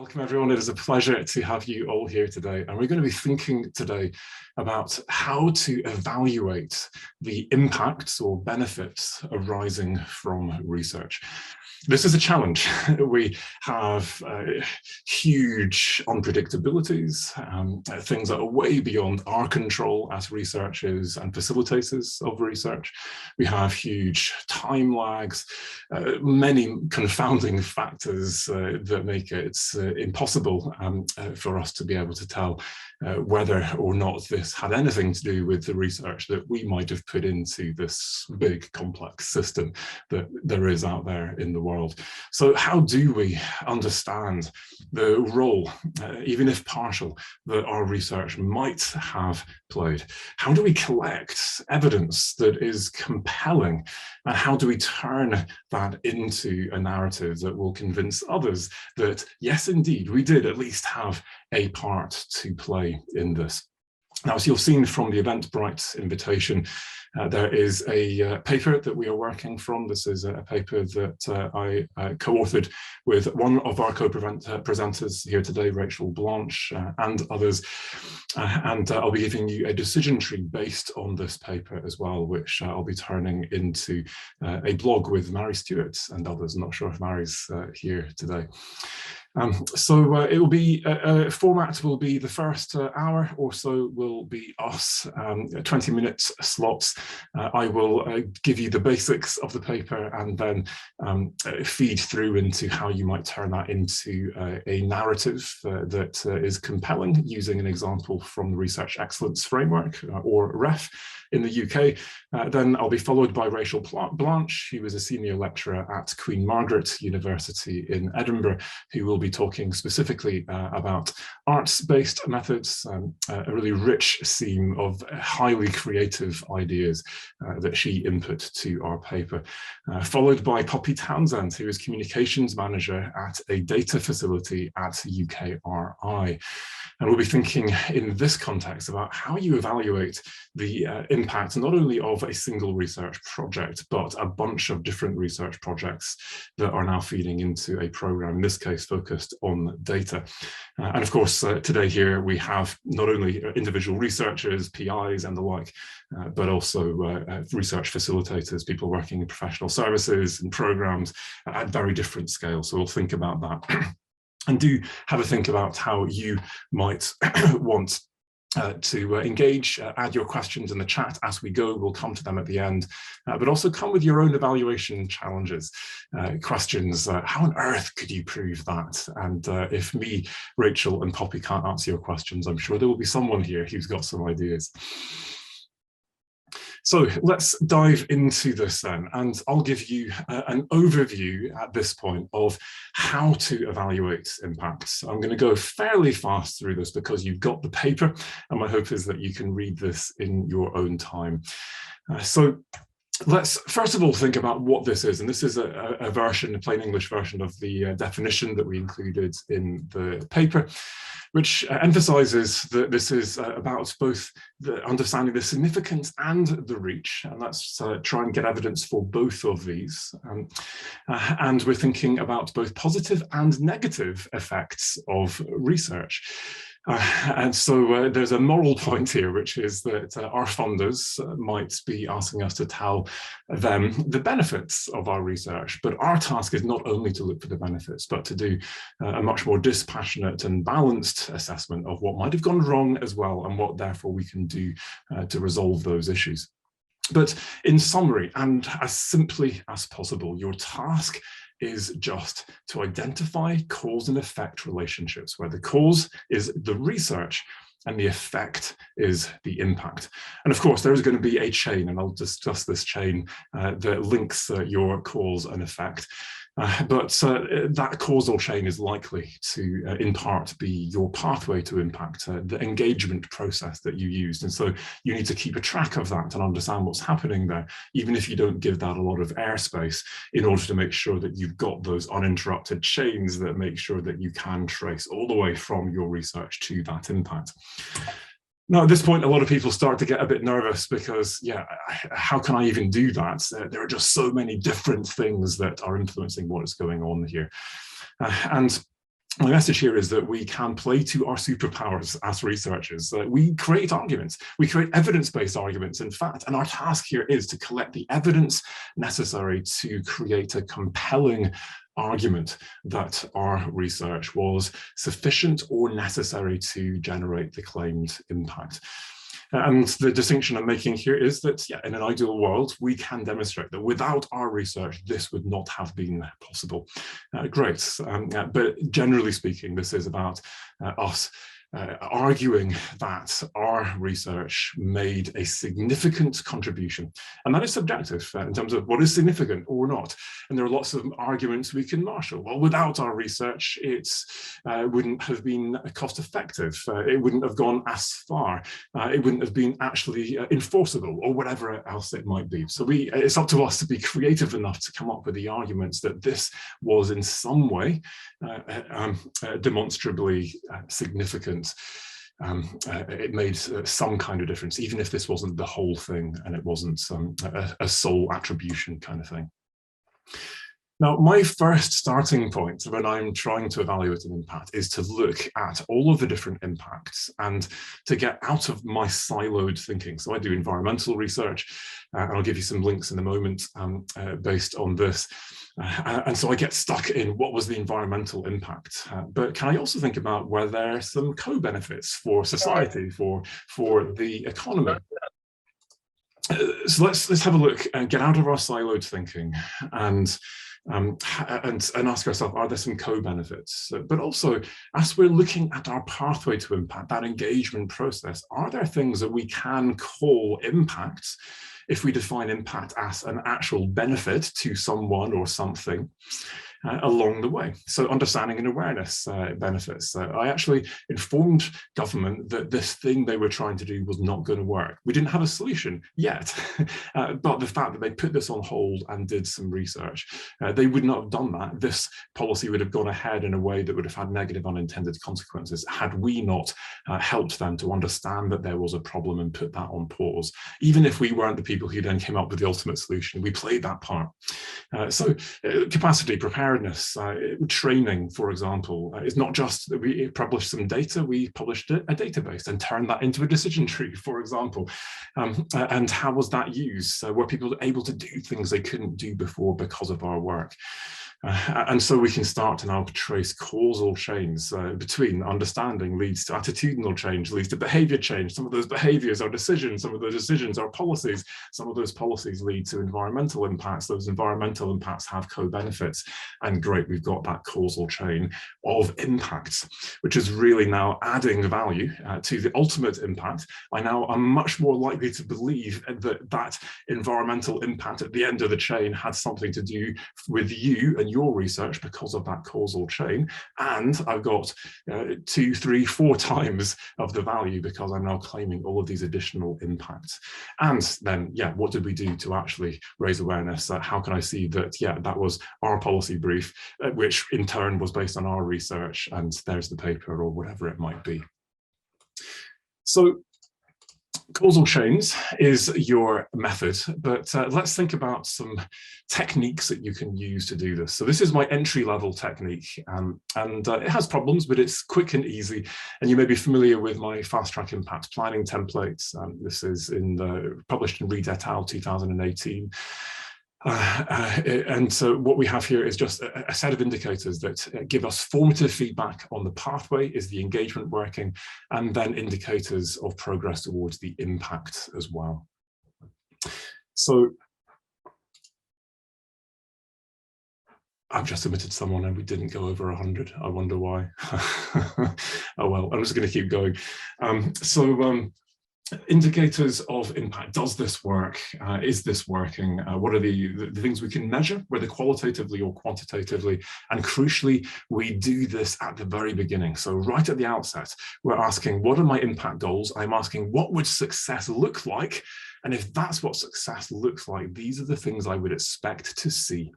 Welcome everyone. It is a pleasure to have you all here today. And we're going to be thinking today about how to evaluate the impacts or benefits arising from research. This is a challenge. We have huge unpredictabilities, things that are way beyond our control as researchers and facilitators of research. We have huge time lags, many confounding factors that make it impossible for us to be able to tell whether or not this had anything to do with the research that we might have put into this big complex system that there is out there in the world. So how do we understand the role, even if partial, that our research might have played? How do we collect evidence that is compelling? And how do we turn that into a narrative that will convince others that, yes, indeed, we did at least have a part to play in this? Now, as you've seen from the Eventbrite invitation, there is a paper that we are working from. This is a paper that I co-authored with one of our co-presenters here today, Rachel Blanche, and others. And I'll be giving you a decision tree based on this paper as well, which I'll be turning into a blog with Mary Stewart and others. I'm not sure if Mary's here today. So it will be, format will be the first hour or so will be us, 20-minute slots. I will give you the basics of the paper and then feed through into how you might turn that into a narrative that is compelling, using an example from the Research Excellence Framework, or REF, in the UK. Then I'll be followed by Rachel Blanche, who is a senior lecturer at Queen Margaret University in Edinburgh, who will be talking specifically about arts-based methods, a really rich seam of highly creative ideas that she input to our paper. Followed by Poppy Townsend, who is communications manager at a data facility at UKRI. And we'll be thinking in this context about how you evaluate the impact not only of a single research project, but a bunch of different research projects that are now feeding into a program, in this case focused on data. And of course, today here we have not only individual researchers, PIs and the like, but also research facilitators, people working in professional services and programs at very different scales. So we'll think about that. And do have a think about how you might want to engage, add your questions in the chat as we go. We'll come to them at the end, but also come with your own evaluation challenges, questions. How on earth could you prove that? And if me, Rachel and Poppy can't answer your questions, I'm sure there will be someone here who's got some ideas. So let's dive into this then, and I'll give you an overview at this point of how to evaluate impacts. I'm going to go fairly fast through this because you've got the paper, and my hope is that you can read this in your own time. So let's first of all think about what this is, and this is a version, a plain English version of the definition that we included in the paper, which emphasizes that this is about both the understanding the significance and the reach, and let's try and get evidence for both of these. And we're thinking about both positive and negative effects of research. And so there's a moral point here, which is that our funders might be asking us to tell them the benefits of our research, but our task is not only to look for the benefits, but to do a much more dispassionate and balanced assessment of what might have gone wrong as well, and what therefore we can do to resolve those issues. But in summary, and as simply as possible, your task is just to identify cause and effect relationships, where the cause is the research and the effect is the impact. And of course, there is going to be a chain, and I'll discuss this chain that links your cause and effect. But that causal chain is likely to, in part, be your pathway to impact, the engagement process that you used. And so you need to keep a track of that and understand what's happening there, even if you don't give that a lot of airspace, in order to make sure that you've got those uninterrupted chains that make sure that you can trace all the way from your research to that impact. Now, at this point, a lot of people start to get a bit nervous because, yeah, how can I even do that? There are just so many different things that are influencing what is going on here. And My message here is that we can play to our superpowers as researchers. We create arguments, we create evidence-based arguments, in fact, and our task here is to collect the evidence necessary to create a compelling argument that our research was sufficient or necessary to generate the claimed impact. And the distinction I'm making here is that, yeah, in an ideal world, we can demonstrate that without our research, this would not have been possible. Great, but generally speaking, this is about us arguing that our research made a significant contribution. And that is subjective in terms of what is significant or not. And there are lots of arguments we can marshal. Well, without our research, it wouldn't have been cost effective. It wouldn't have gone as far. It wouldn't have been actually enforceable or whatever else it might be. So it's up to us to be creative enough to come up with the arguments that this was in some way demonstrably significant. It made some kind of difference, even if this wasn't the whole thing and it wasn't a sole attribution kind of thing. Now, my first starting point when I'm trying to evaluate an impact is to look at all of the different impacts and to get out of my siloed thinking. So I do environmental research, and I'll give you some links in a moment based on this. And so I get stuck in what was the environmental impact. But can I also think about where there are some co-benefits for society, for the economy? So let's have a look and get out of our siloed thinking and ask ourselves, are there some co-benefits? But also, as we're looking at our pathway to impact, that engagement process, are there things that we can call impacts if we define impact as an actual benefit to someone or something along the way? So understanding and awareness benefits. I actually informed government that this thing they were trying to do was not going to work. We didn't have a solution yet, but the fact that they put this on hold and did some research, they would not have done that. This policy would have gone ahead in a way that would have had negative unintended consequences had we not helped them to understand that there was a problem and put that on pause. Even if we weren't the people who then came up with the ultimate solution, we played that part. So capacity, preparedness, training, for example, is not just that we published some data, we published a database and turned that into a decision tree, for example. And how was that used? Were people able to do things they couldn't do before because of our work? And so we can start to now trace causal chains between understanding leads to attitudinal change, leads to behavior change. Some of those behaviors are decisions, some of those decisions are policies, some of those policies lead to environmental impacts, those environmental impacts have co-benefits. And great, we've got that causal chain of impacts, which is really now adding value to the ultimate impact. I now am much more likely to believe that that environmental impact at the end of the chain had something to do with you and your research because of that causal chain, and I've got 2, 3, 4 times of the value because I'm now claiming all of these additional impacts. And then, yeah, what did we do to actually raise awareness? How can I see that, yeah, that was our policy brief, which in turn was based on our research, and there's the paper or whatever it might be. So causal chains is your method, but let's think about some techniques that you can use to do this. So this is my entry-level technique, and it has problems, but it's quick and easy. And you may be familiar with my fast-track impact planning templates. This is published in Reed et al. 2018. And so what we have here is just a set of indicators that give us formative feedback on the pathway, is the engagement working, and then indicators of progress towards the impact as well. So I've just submitted someone and we didn't go over 100. I wonder why. Oh well, I'm just going to keep going. Indicators of impact. Does this work? Is this working? What are the things we can measure, whether qualitatively or quantitatively? And crucially, we do this at the very beginning. So right at the outset, we're asking, what are my impact goals? I'm asking, what would success look like? And if that's what success looks like, these are the things I would expect to see.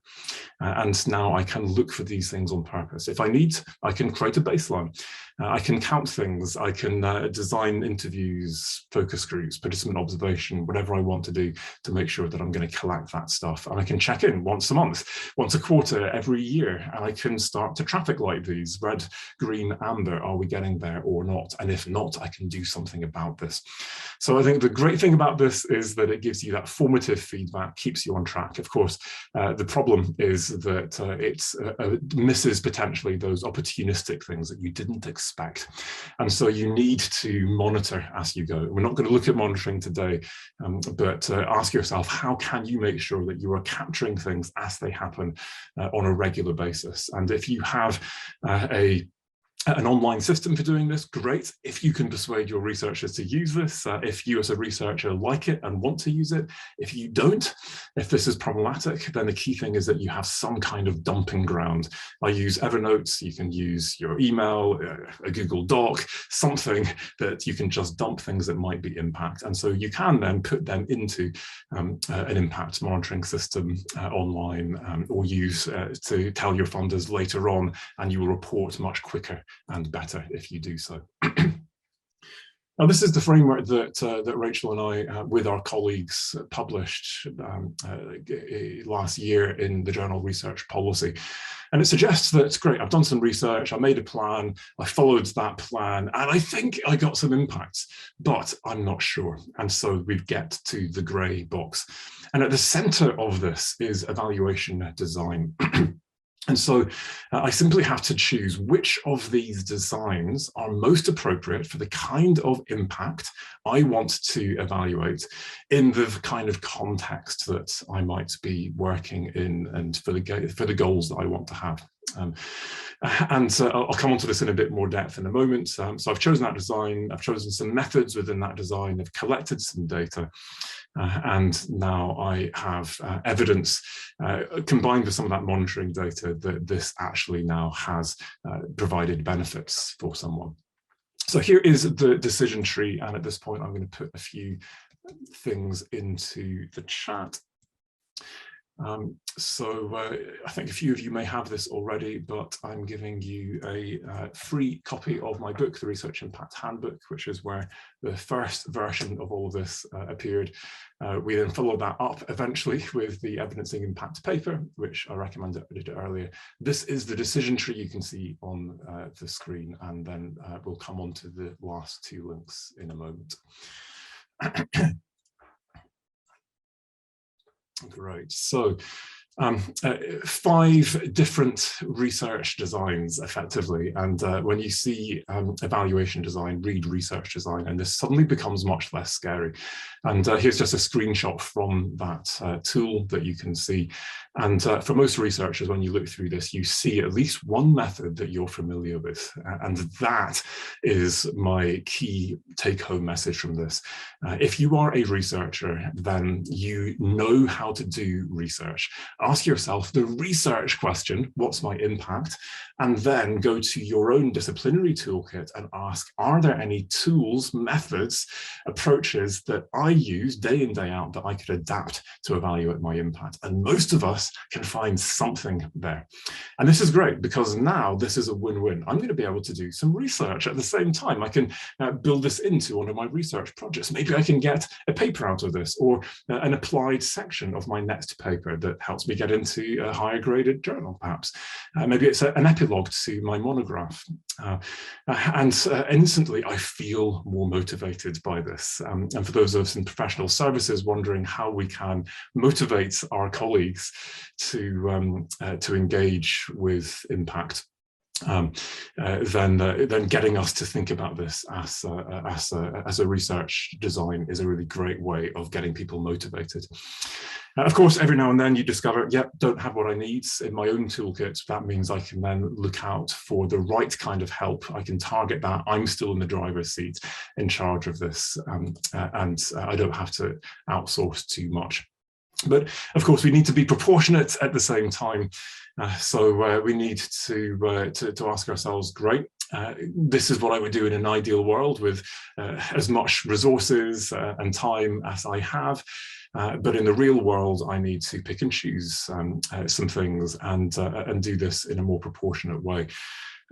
And now I can look for these things on purpose. If I need, I can create a baseline. I can count things, I can design interviews, focus groups, participant observation, whatever I want to do to make sure that I'm going to collect that stuff. And I can check in once a month, once a quarter, every year, and I can start to traffic light these, red, green, amber, are we getting there or not? And if not, I can do something about this. So I think the great thing about this is that it gives you that formative feedback, keeps you on track. Of course, the problem is that it misses potentially those opportunistic things that you didn't expect. And so you need to monitor as you go. We're not going to look at monitoring today, but ask yourself, how can you make sure that you are capturing things as they happen on a regular basis? And if you have an online system for doing this, great. If you can persuade your researchers to use this, if you as a researcher like it and want to use it, if you don't, if this is problematic, then the key thing is that you have some kind of dumping ground. I use Evernote, you can use your email, a Google Doc, something that you can just dump things that might be impact. And so you can then put them into an impact monitoring system online, or use to tell your funders later on, and you will report much quicker and better if you do so. Now, this is the framework that Rachel and I, with our colleagues, published last year in the journal Research Policy. And it suggests that, great, I've done some research, I made a plan, I followed that plan, and I think I got some impacts, but I'm not sure. And so we get to the grey box. And at the center of this is evaluation design. And so I simply have to choose which of these designs are most appropriate for the kind of impact I want to evaluate in the kind of context that I might be working in and for the goals that I want to have. I'll come on to this in a bit more depth in a moment. So I've chosen that design, I've chosen some methods within that design, I've collected some data, and now I have evidence combined with some of that monitoring data that this actually now has provided benefits for someone. So here is the decision tree, and at this point I'm going to put a few things into the chat. I think a few of you may have this already, but I'm giving you a free copy of my book, The Research Impact Handbook, which is where the first version of all of this appeared. We then followed that up eventually with the Evidencing Impact paper, which I recommended earlier. This is the decision tree you can see on the screen, and then we'll come on to the last two links in a moment. Great. So 5 different research designs effectively, and when you see evaluation design, read research design, and this suddenly becomes much less scary. And here's just a screenshot from that tool that you can see. And for most researchers, when you look through this, you see at least one method that you're familiar with. And that is my key take-home message from this. If you are a researcher, then you know how to do research. Ask yourself the research question, what's my impact? And then go to your own disciplinary toolkit and ask, are there any tools, methods, approaches that I use day in, day out that I could adapt to evaluate my impact? And most of us can find something there. And this is great because now this is a win-win. I'm going to be able to do some research at the same time. I can build this into one of my research projects. Maybe I can get a paper out of this, or an applied section of my next paper that helps me get into a higher graded journal, perhaps. Maybe it's an epilogue to my monograph. And instantly I feel more motivated by this. And for those of us in professional services wondering how we can motivate our colleagues to engage with impact, then getting us to think about this as a research design is a really great way of getting people motivated. Of course, every now and then you discover, yep, don't have what I need in my own toolkit. That means I can then look out for the right kind of help. I can target that. I'm still in the driver's seat in charge of this, and I don't have to outsource too much. But of course, we need to be proportionate at the same time. So we need to ask ourselves, great, this is what I would do in an ideal world with as much resources and time as I have. But in the real world, I need to pick and choose some things and do this in a more proportionate way.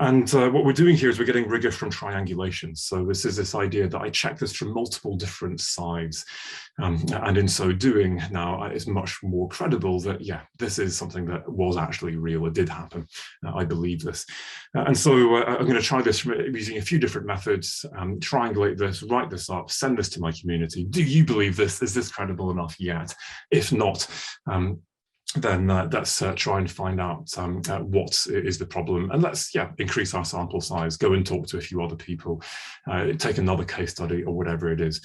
And what we're doing here is we're getting rigor from triangulation. So this is this idea that I check this from multiple different sides. And in so doing, now it's much more credible that, yeah, this is something that was actually real. It did happen. I believe this. And so I'm going to try this using a few different methods, triangulate this, write this up, send this to my community. Do you believe this? Is this credible enough yet? If not, then let's try and find out what is the problem, and let's increase our sample size, go and talk to a few other people, take another case study or whatever it is.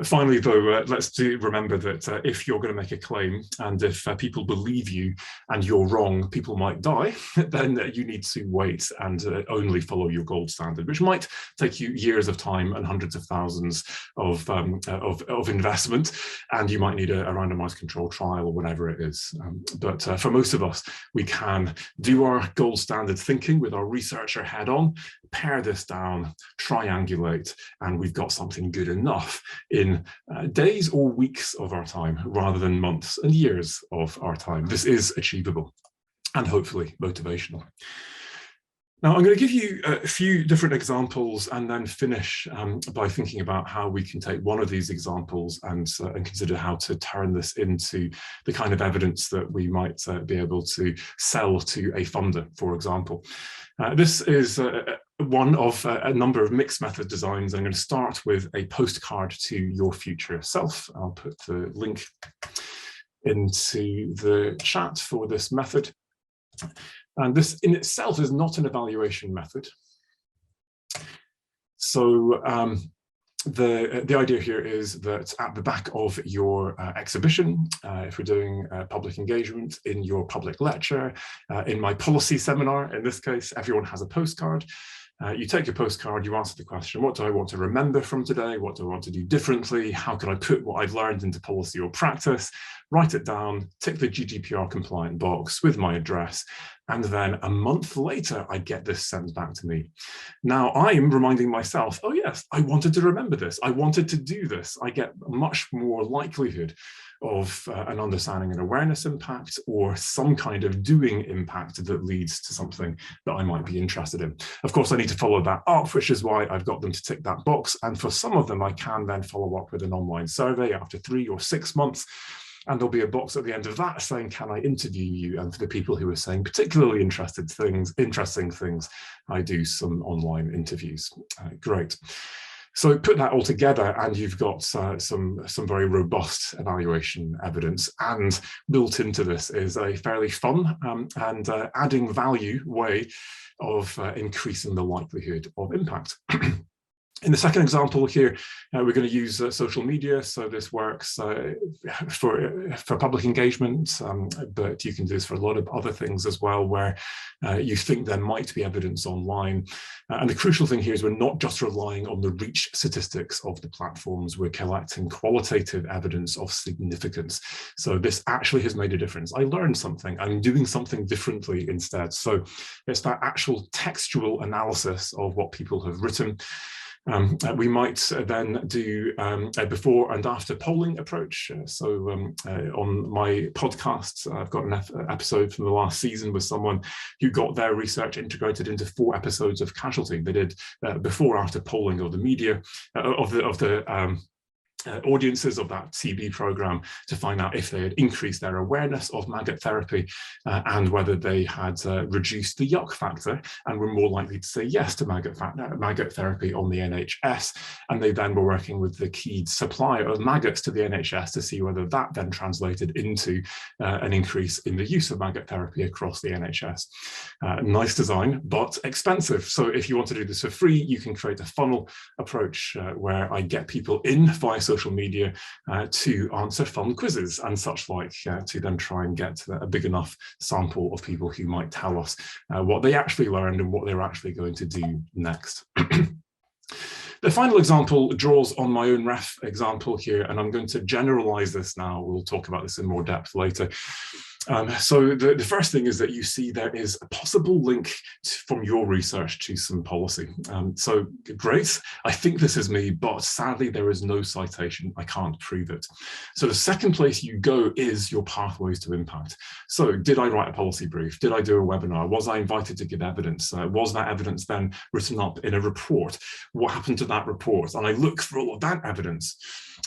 Finally, though, let's remember that if you're going to make a claim and if people believe you and you're wrong, people might die, then you need to wait and only follow your gold standard, which might take you years of time and hundreds of thousands of investment, and you might need a randomized control trial or whatever it is. But for most of us, we can do our gold standard thinking with our researcher head on, pare this down, triangulate, and we've got something good enough in days or weeks of our time, rather than months and years of our time. This is achievable and hopefully motivational. Now, I'm going to give you a few different examples and then finish by thinking about how we can take one of these examples and consider how to turn this into the kind of evidence that we might be able to sell to a funder, for example. This is one of a number of mixed method designs. I'm going to start with a postcard to your future self. I'll put the link into the chat for this method. And this in itself is not an evaluation method. So the idea here is that at the back of your exhibition, if we're doing public engagement, in your public lecture, in my policy seminar, in this case, everyone has a postcard. You take your postcard, you answer the question, what do I want to remember from today? What do I want to do differently? How can I put what I've learned into policy or practice? Write it down, tick the GDPR compliant box with my address, and then a month later, I get this sent back to me. Now I'm reminding myself, oh yes, I wanted to remember this. I wanted to do this. I get much more likelihood of an understanding and awareness impact, or some kind of doing impact that leads to something that I might be interested in. Of course, I need to follow that up, which is why I've got them to tick that box. And for some of them, I can then follow up with an online survey after 3 or 6 months. And there'll be a box at the end of that saying, can I interview you? And for the people who are saying particularly interesting things, I do some online interviews. Great. So put that all together and you've got some very robust evaluation evidence, and built into this is a fairly fun and adding value way of increasing the likelihood of impact. In the second example here, we're going to use social media. So this works for public engagement, but you can do this for a lot of other things as well, where you think there might be evidence online. And the crucial thing here is we're not just relying on the reach statistics of the platforms, we're collecting qualitative evidence of significance. So this actually has made a difference. I learned something, I'm doing something differently instead. So it's that actual textual analysis of what people have written. We might then do a before and after polling approach. So on my podcast, I've got an episode from the last season with someone who got their research integrated into 4 episodes of Casualty. They did before after polling of the media, of the audiences of that TB program, to find out if they had increased their awareness of maggot therapy and whether they had reduced the yuck factor and were more likely to say yes to maggot therapy on the NHS. And they then were working with the key supplier of maggots to the NHS to see whether that then translated into an increase in the use of maggot therapy across the NHS. Nice design, but expensive. So if you want to do this for free, you can create a funnel approach where I get people in via social media to answer fun quizzes and such like, to then try and get a big enough sample of people who might tell us what they actually learned and what they're actually going to do next. The final example draws on my own ref example here, and I'm going to generalize this now. We'll talk about this in more depth later. So the first thing is that you see there is a possible link from your research to some policy. So great, I think this is me, but sadly there is no citation. I can't prove it. So the second place you go is your pathways to impact. So did I write a policy brief? Did I do a webinar? Was I invited to give evidence? Was that evidence then written up in a report? What happened to that report? And I look for all of that evidence.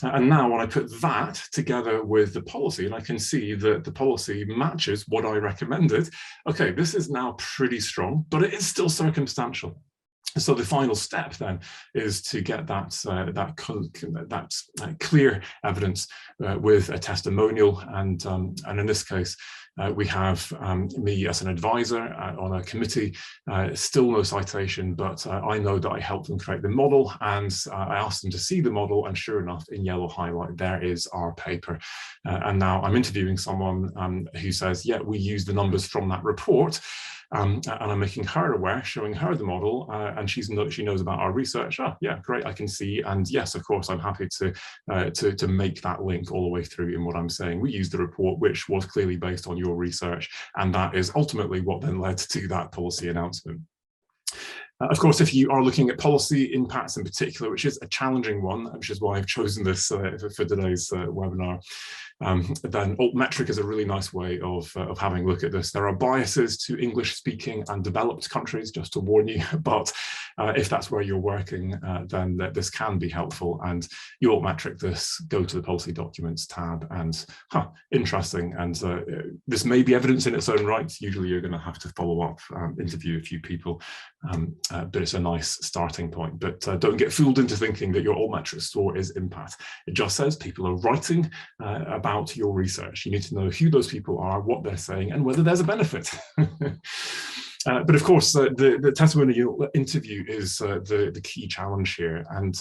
And now when I put that together with the policy, and I can see that the policy matches what I recommended, okay, this is now pretty strong, but it is still circumstantial. So the final step then is to get that clear evidence with a testimonial, and in this case we have me as an advisor on a committee, still no citation, but I know that I helped them create the model, and I asked them to see the model, and sure enough, in yellow highlight, there is our paper. And now I'm interviewing someone who says, yeah, we use the numbers from that report. And I'm making her aware, showing her the model, and she knows about our research. Oh, yeah, great, I can see. And yes, of course, I'm happy to make that link all the way through in what I'm saying. We used the report, which was clearly based on your research, and that is ultimately what then led to that policy announcement. Of course, if you are looking at policy impacts in particular, which is a challenging one, which is why I've chosen this for today's webinar, then altmetric is a really nice way of having a look at this. There are biases to English-speaking and developed countries, just to warn you, but if that's where you're working, then this can be helpful. And you altmetric this, go to the policy documents tab, and interesting. And this may be evidence in its own right. Usually you're going to have to follow up, interview a few people, but it's a nice starting point. But don't get fooled into thinking that your altmetric score is impact. It just says people are writing about your research. You need to know who those people are, what they're saying, and whether there's a benefit. But of course, the testimonial interview is the key challenge here. And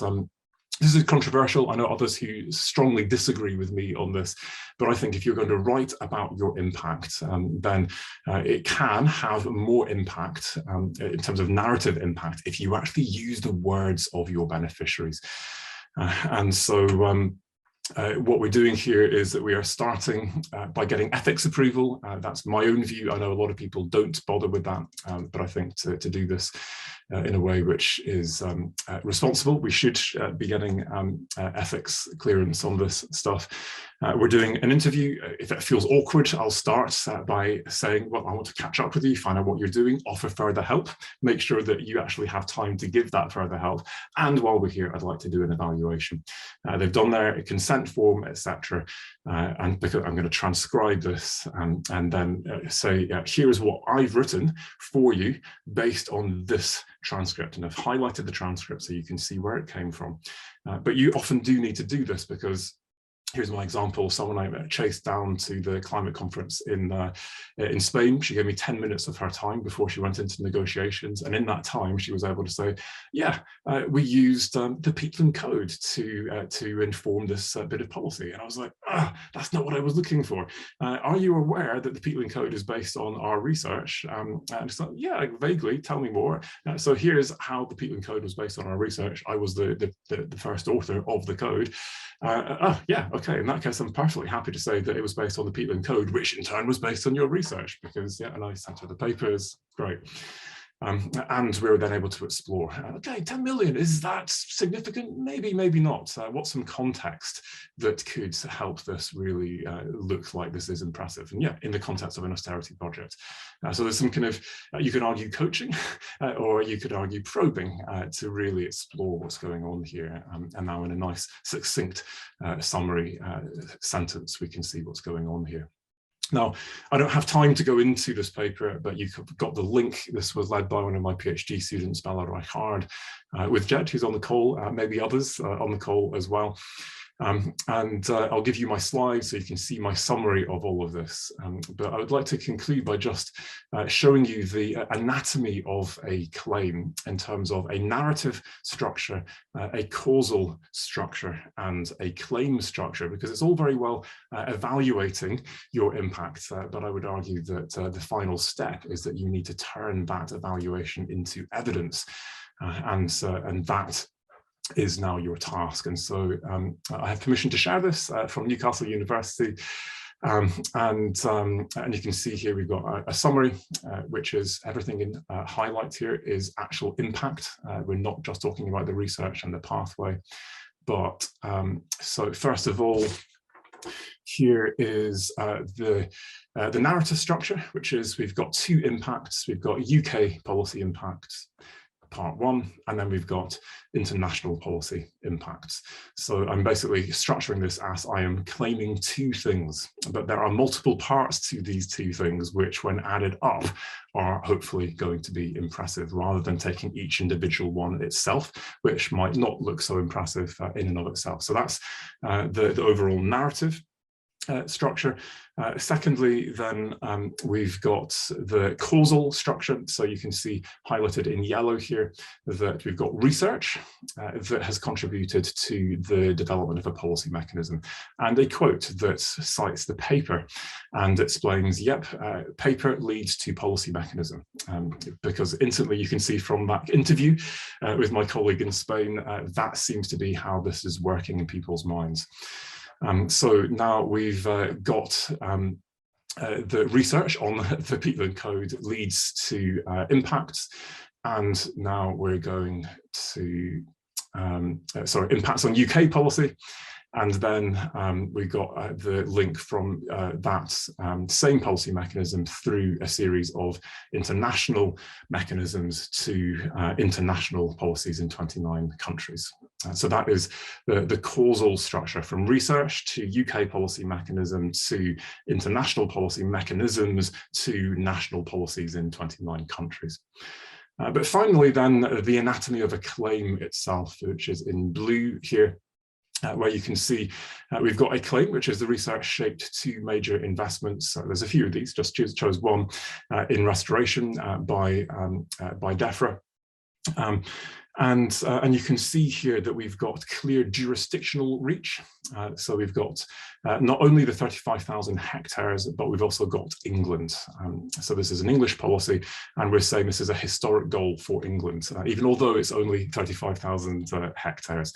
this is controversial. I know others who strongly disagree with me on this, but I think if you're going to write about your impact, then it can have more impact in terms of narrative impact if you actually use the words of your beneficiaries. And so what we're doing here is that we are starting by getting ethics approval. That's my own view. I know a lot of people don't bother with that, but I think to do this in a way which is responsible, we should be getting ethics clearance on this stuff. We're doing an interview. If it feels awkward, I'll start by saying, well, I want to catch up with you, find out what you're doing, offer further help, make sure that you actually have time to give that further help. And while we're here, I'd like to do an evaluation. They've done their consent form, etc. And because I'm going to transcribe this and then say, here is what I've written for you based on this transcript. And I've highlighted the transcript so you can see where it came from. But you often do need to do this because here's my example. Someone I chased down to the climate conference in Spain. She gave me 10 minutes of her time before she went into negotiations. And in that time, she was able to say, yeah, we used the Peatland Code to inform this bit of policy. And I was like, that's not what I was looking for. Are you aware that the Peatland Code is based on our research? And it's like, yeah, vaguely, tell me more. So here's how the Peatland Code was based on our research. I was the first author of the code. Yeah, okay, in that case, I'm perfectly happy to say that it was based on the Peatland Code, which in turn was based on your research, because, yeah, and I sent her the papers, great. And we were then able to explore, okay, 10 million, is that significant? Maybe, maybe not. What's some context that could help this really look like this is impressive? And yeah, in the context of an austerity project. So there's some kind of, you could argue coaching, or you could argue probing to really explore what's going on here. And now in a nice, succinct summary sentence, we can see what's going on here. Now, I don't have time to go into this paper, but you've got the link. This was led by one of my PhD students, Bella Reichard, with Jet, who's on the call, maybe others on the call as well. And I'll give you my slides so you can see my summary of all of this. But I would like to conclude by just showing you the anatomy of a claim in terms of a narrative structure, a causal structure, and a claim structure, because it's all very well evaluating your impact. But I would argue that the final step is that you need to turn that evaluation into evidence. And that is now your task. And so I have permission to share this from Newcastle University. And you can see here we've got a summary, which is everything in highlight here is actual impact. We're not just talking about the research and the pathway, but so first of all, here is the narrative structure, which is we've got two impacts. We've got UK policy impacts, part one, and then we've got international policy impacts. So I'm basically structuring this as I am claiming two things, but there are multiple parts to these two things, which when added up are hopefully going to be impressive, rather than taking each individual one itself, which might not look so impressive in and of itself. So that's the overall narrative structure. Secondly, then we've got the causal structure. So you can see highlighted in yellow here that we've got research that has contributed to the development of a policy mechanism, and a quote that cites the paper and explains, yep, paper leads to policy mechanism. Because instantly you can see from that interview with my colleague in Spain, that seems to be how this is working in people's minds. So now we've got the research on the peatland code leads to impacts, and now we're going to, impacts on UK policy. And then we got the link from that same policy mechanism through a series of international mechanisms to international policies in 29 countries. So that is the causal structure, from research to UK policy mechanism to international policy mechanisms to national policies in 29 countries. But finally, then, the anatomy of a claim itself, which is in blue here, where you can see we've got a claim, which is the research shaped two major investments. There's a few of these, just chose one in restoration by DEFRA. And you can see here that we've got clear jurisdictional reach. So we've got not only the 35,000 hectares, but we've also got England. So this is an English policy, and we're saying this is a historic goal for England, even although it's only 35,000 hectares.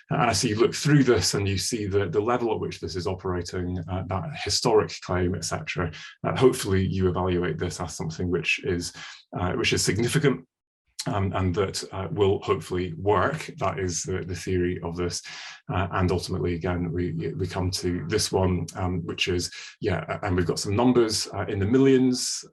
And as you look through this and you see the level at which this is operating, that historic claim, etc., hopefully you evaluate this as something which is significant. And that will hopefully work. That is the theory of this. And ultimately, again, we come to this one, which is, yeah, and we've got some numbers in the millions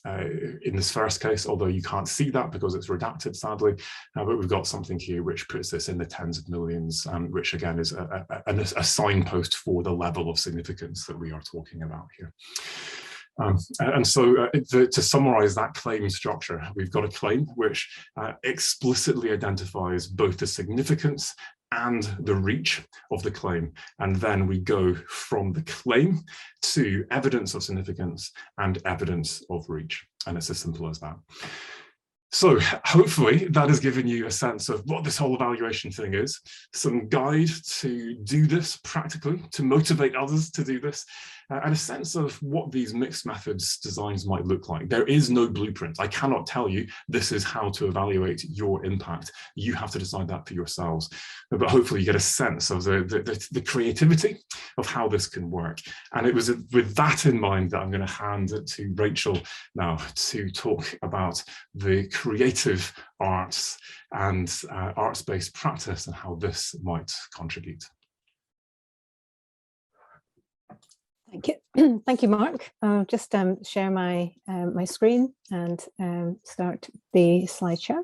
in this first case, although you can't see that because it's redacted, sadly. But we've got something here which puts this in the tens of millions, which again is a signpost for the level of significance that we are talking about here. And so to summarize that claim structure, we've got a claim which explicitly identifies both the significance and the reach of the claim. And then we go from the claim to evidence of significance and evidence of reach. And it's as simple as that. So hopefully that has given you a sense of what this whole evaluation thing is, some guide to do this practically, to motivate others to do this, and a sense of what these mixed methods designs might look like. There is no blueprint. I cannot tell you this is how to evaluate your impact. You have to decide that for yourselves. But hopefully you get a sense of the creativity of how this can work. And it was with that in mind that I'm going to hand it to Rachel now to talk about the creative arts and arts-based practice and how this might contribute. Thank you. Thank you, Mark. I'll just share my my screen and start the slideshow.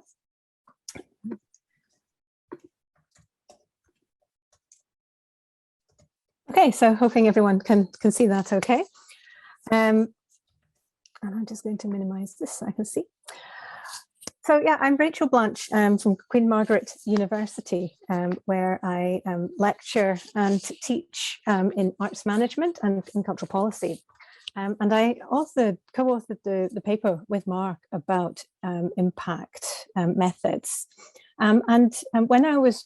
Okay, so hoping everyone can see that okay. And I'm just going to minimize this so I can see. So yeah, I'm Rachel Blanche from Queen Margaret University, where I lecture and teach in arts management and in cultural policy. And I also co-authored the paper with Mark about impact methods. And when I was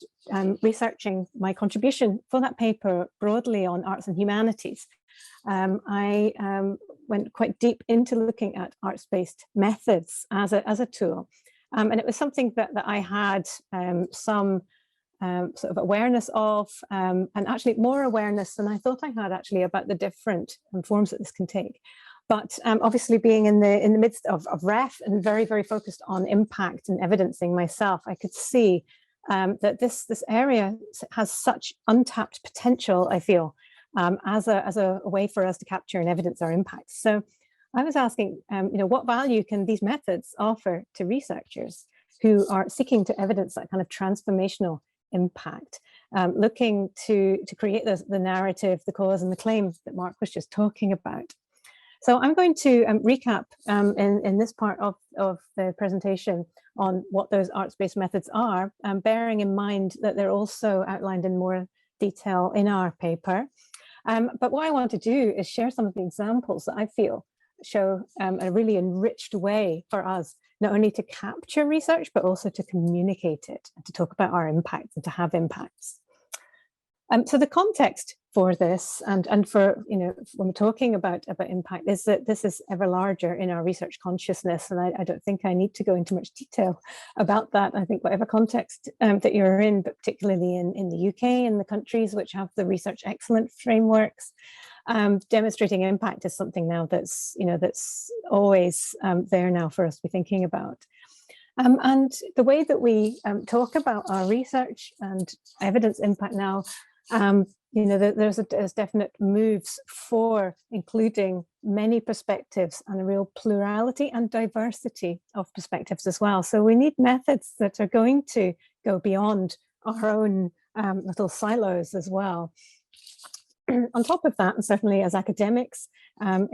researching my contribution for that paper broadly on arts and humanities, I went quite deep into looking at arts-based methods as a tool. And it was something that I had some sort of awareness of, and actually more awareness than I thought I had actually about the different forms that this can take. But obviously being in the midst of ref and very, very focused on impact and evidencing myself, I could see that this area has such untapped potential, I feel, as a way for us to capture and evidence our impact. So I was asking, what value can these methods offer to researchers who are seeking to evidence that kind of transformational impact, looking to create the narrative, the cause and the claim that Mark was just talking about. So I'm going to recap in this part of the presentation on what those arts-based methods are, bearing in mind that they're also outlined in more detail in our paper. But what I want to do is share some of the examples that I feel show a really enriched way for us, not only to capture research, but also to communicate it and to talk about our impacts and to have impacts. So the context for this and for, when we're talking about impact is that this is ever larger in our research consciousness. And I don't think I need to go into much detail about that. I think whatever context that you're in, but particularly in the UK and the countries which have the research excellence frameworks, demonstrating impact is something now that's, that's always there now for us to be thinking about. And the way that we talk about our research and evidence impact now, there's definite moves for including many perspectives and a real plurality and diversity of perspectives as well. So we need methods that are going to go beyond our own little silos as well. On top of that, and certainly as academics,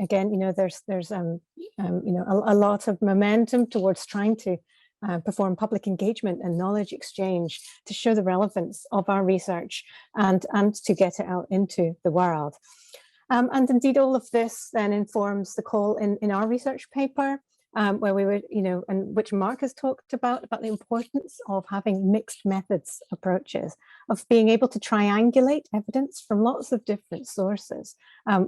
again, there's a lot of momentum towards trying to perform public engagement and knowledge exchange to show the relevance of our research and to get it out into the world. And indeed, all of this then informs the call in our research paper, where we were, and which Mark has talked about the importance of having mixed methods approaches, of being able to triangulate evidence from lots of different sources,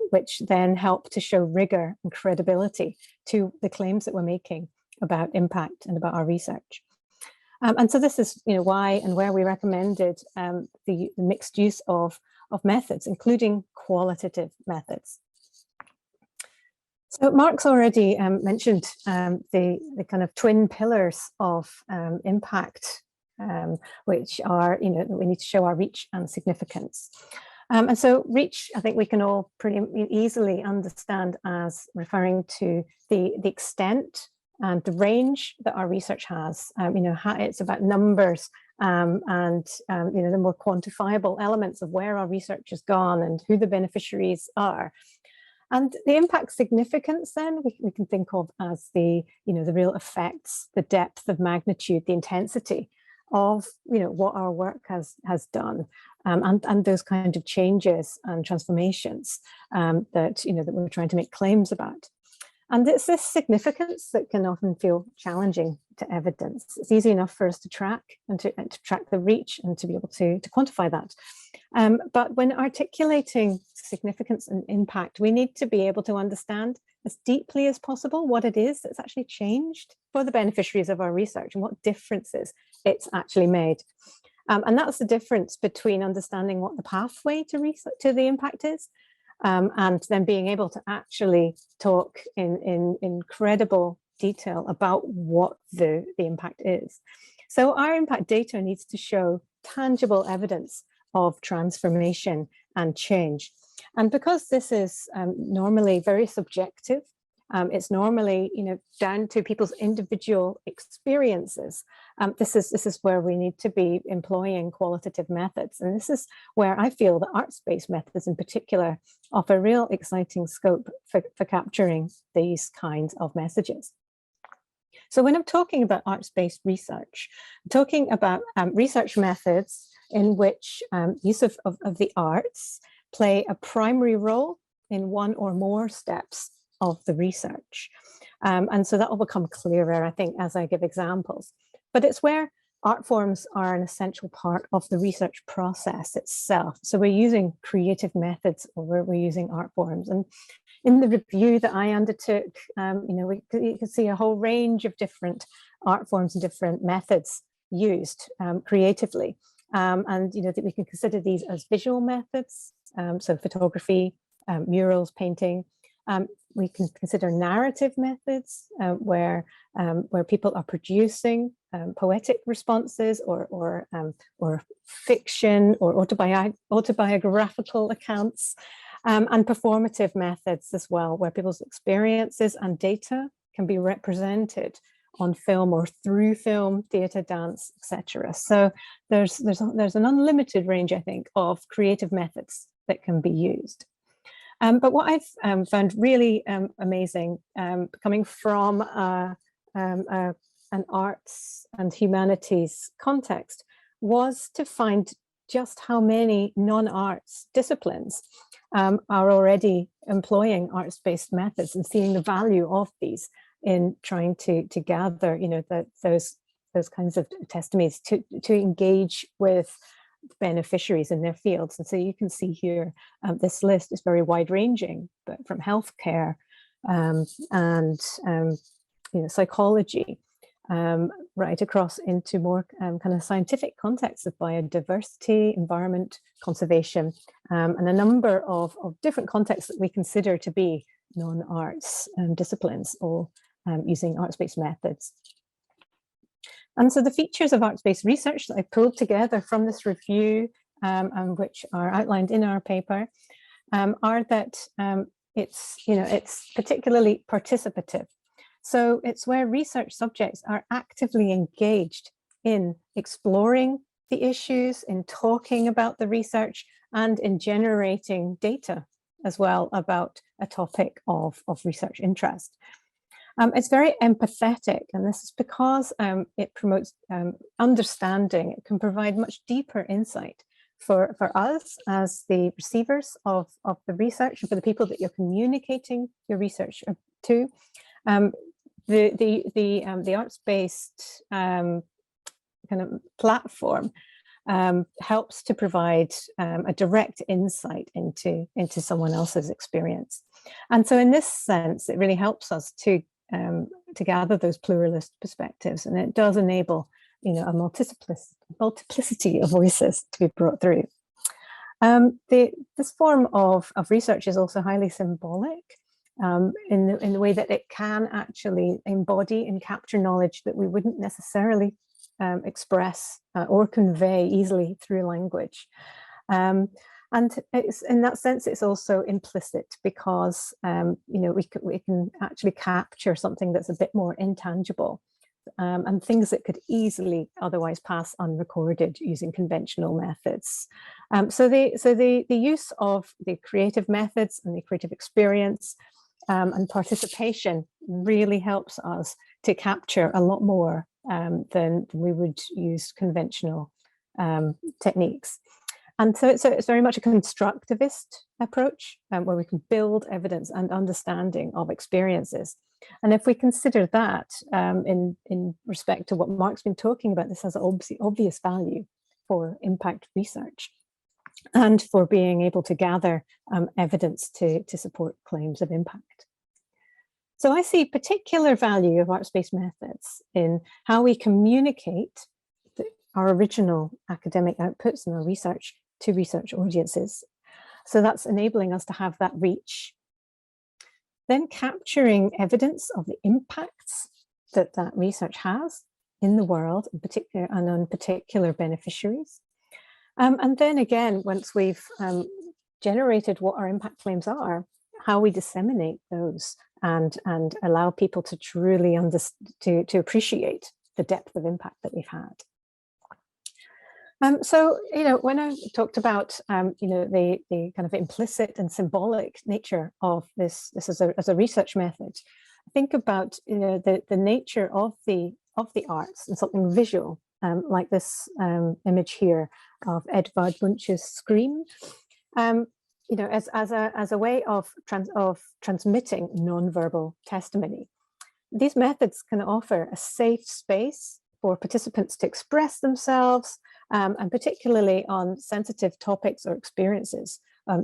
which then help to show rigor and credibility to the claims that we're making about impact and about our research. And so this is why and where we recommended the mixed use of methods, including qualitative methods. So Mark's already mentioned the kind of twin pillars of impact, which are, that we need to show our reach and significance. And so reach, I think we can all pretty easily understand as referring to the extent and the range that our research has. It's about numbers and the more quantifiable elements of where our research has gone and who the beneficiaries are. And the impact significance then we can think of as the real effects, the depth of magnitude, the intensity of what our work has done, and those kind of changes and transformations that we're trying to make claims about. And it's this significance that can often feel challenging to evidence. It's easy enough for us to track and to track the reach and to be able to quantify that. But when articulating significance and impact, we need to be able to understand as deeply as possible what it is that's actually changed for the beneficiaries of our research and what differences it's actually made. And that's the difference between understanding what the pathway to the impact is, and then being able to actually talk in incredible detail about what the impact is. So our impact data needs to show tangible evidence of transformation and change. And because this is normally very subjective, it's normally down to people's individual experiences. This is where we need to be employing qualitative methods, and this is where I feel that arts-based methods in particular offer real exciting scope for capturing these kinds of messages. So when I'm talking about arts-based research, I'm talking about research methods in which use of the arts play a primary role in one or more steps of the research. And so that will become clearer, I think, as I give examples. But it's where art forms are an essential part of the research process itself. So we're using creative methods, or we're using art forms. And in the review that I undertook, you can see a whole range of different art forms and different methods used creatively. And that we can consider these as visual methods, so photography, murals, painting. We can consider narrative methods where people are producing poetic responses or fiction or autobiographical accounts, and performative methods as well, where people's experiences and data can be represented on film or through film, theatre, dance, etc. So there's an unlimited range, I think, of creative methods that can be used. But what I've found really amazing, coming from an arts and humanities context, was to find just how many non-arts disciplines are already employing arts-based methods and seeing the value of these in trying to gather, those kinds of testimonies to engage with beneficiaries in their fields. And so you can see here, this list is very wide-ranging, but from healthcare and psychology, right across into more kind of scientific contexts of biodiversity, environment, conservation, and a number of different contexts that we consider to be non-arts disciplines, all using arts-based methods. And so the features of arts-based research that I pulled together from this review, and which are outlined in our paper, are that it's particularly participative. So it's where research subjects are actively engaged in exploring the issues, in talking about the research, and in generating data as well about a topic of research interest. It's very empathetic, and this is because it promotes understanding. It can provide much deeper insight for us as the receivers of the research, and for the people that you're communicating your research to. The arts-based kind of platform helps to provide a direct insight into someone else's experience. And so in this sense, it really helps us to gather those pluralist perspectives, and it does enable a multiplicity of voices to be brought through. This form of research is also highly symbolic in the way that it can actually embody and capture knowledge that we wouldn't necessarily express or convey easily through language. And it's, in that sense, it's also implicit, because we can actually capture something that's a bit more intangible, and things that could easily otherwise pass unrecorded using conventional methods. So the use of the creative methods and the creative experience and participation really helps us to capture a lot more than we would use conventional techniques. And so it's very much a constructivist approach, where we can build evidence and understanding of experiences. And if we consider that in respect to what Mark's been talking about, this has obvious value for impact research and for being able to gather evidence to support claims of impact. So I see particular value of arts-based methods in how we communicate our original academic outputs and our research to research audiences. So that's enabling us to have that reach. Then capturing evidence of the impacts that research has in the world, in particular, and on particular beneficiaries. And then again, once we've generated what our impact claims are, how we disseminate those and allow people to truly to appreciate the depth of impact that we've had. So, when I talked about, the kind of implicit and symbolic nature of this as a research method, think about, the nature of the arts and something visual, like this image here of Edvard Munch's Scream, as a way of transmitting nonverbal testimony. These methods can offer a safe space for participants to express themselves, and particularly on sensitive topics or experiences,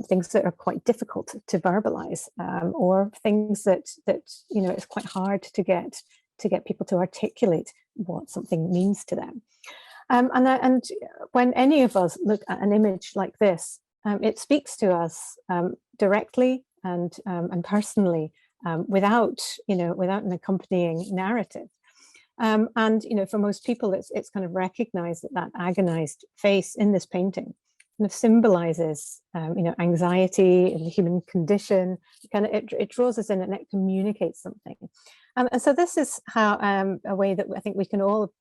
things that are quite difficult to verbalize, or things that it's quite hard to get people to articulate what something means to them. And when any of us look at an image like this, it speaks to us directly and personally, without an accompanying narrative. And for most people, it's kind of recognized that agonized face in this painting kind of symbolizes anxiety and the human condition. It draws us in and it communicates something. And so this is how a way that I think we can all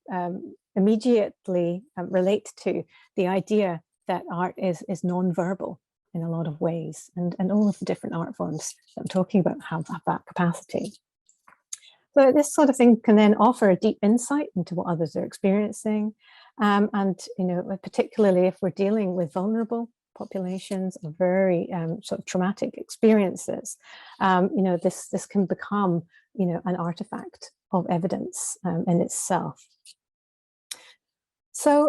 immediately relate to the idea that art is non-verbal in a lot of ways, and all of the different art forms that I'm talking about have that capacity. So this sort of thing can then offer a deep insight into what others are experiencing, and particularly if we're dealing with vulnerable populations or very sort of traumatic experiences, this can become an artifact of evidence in itself. So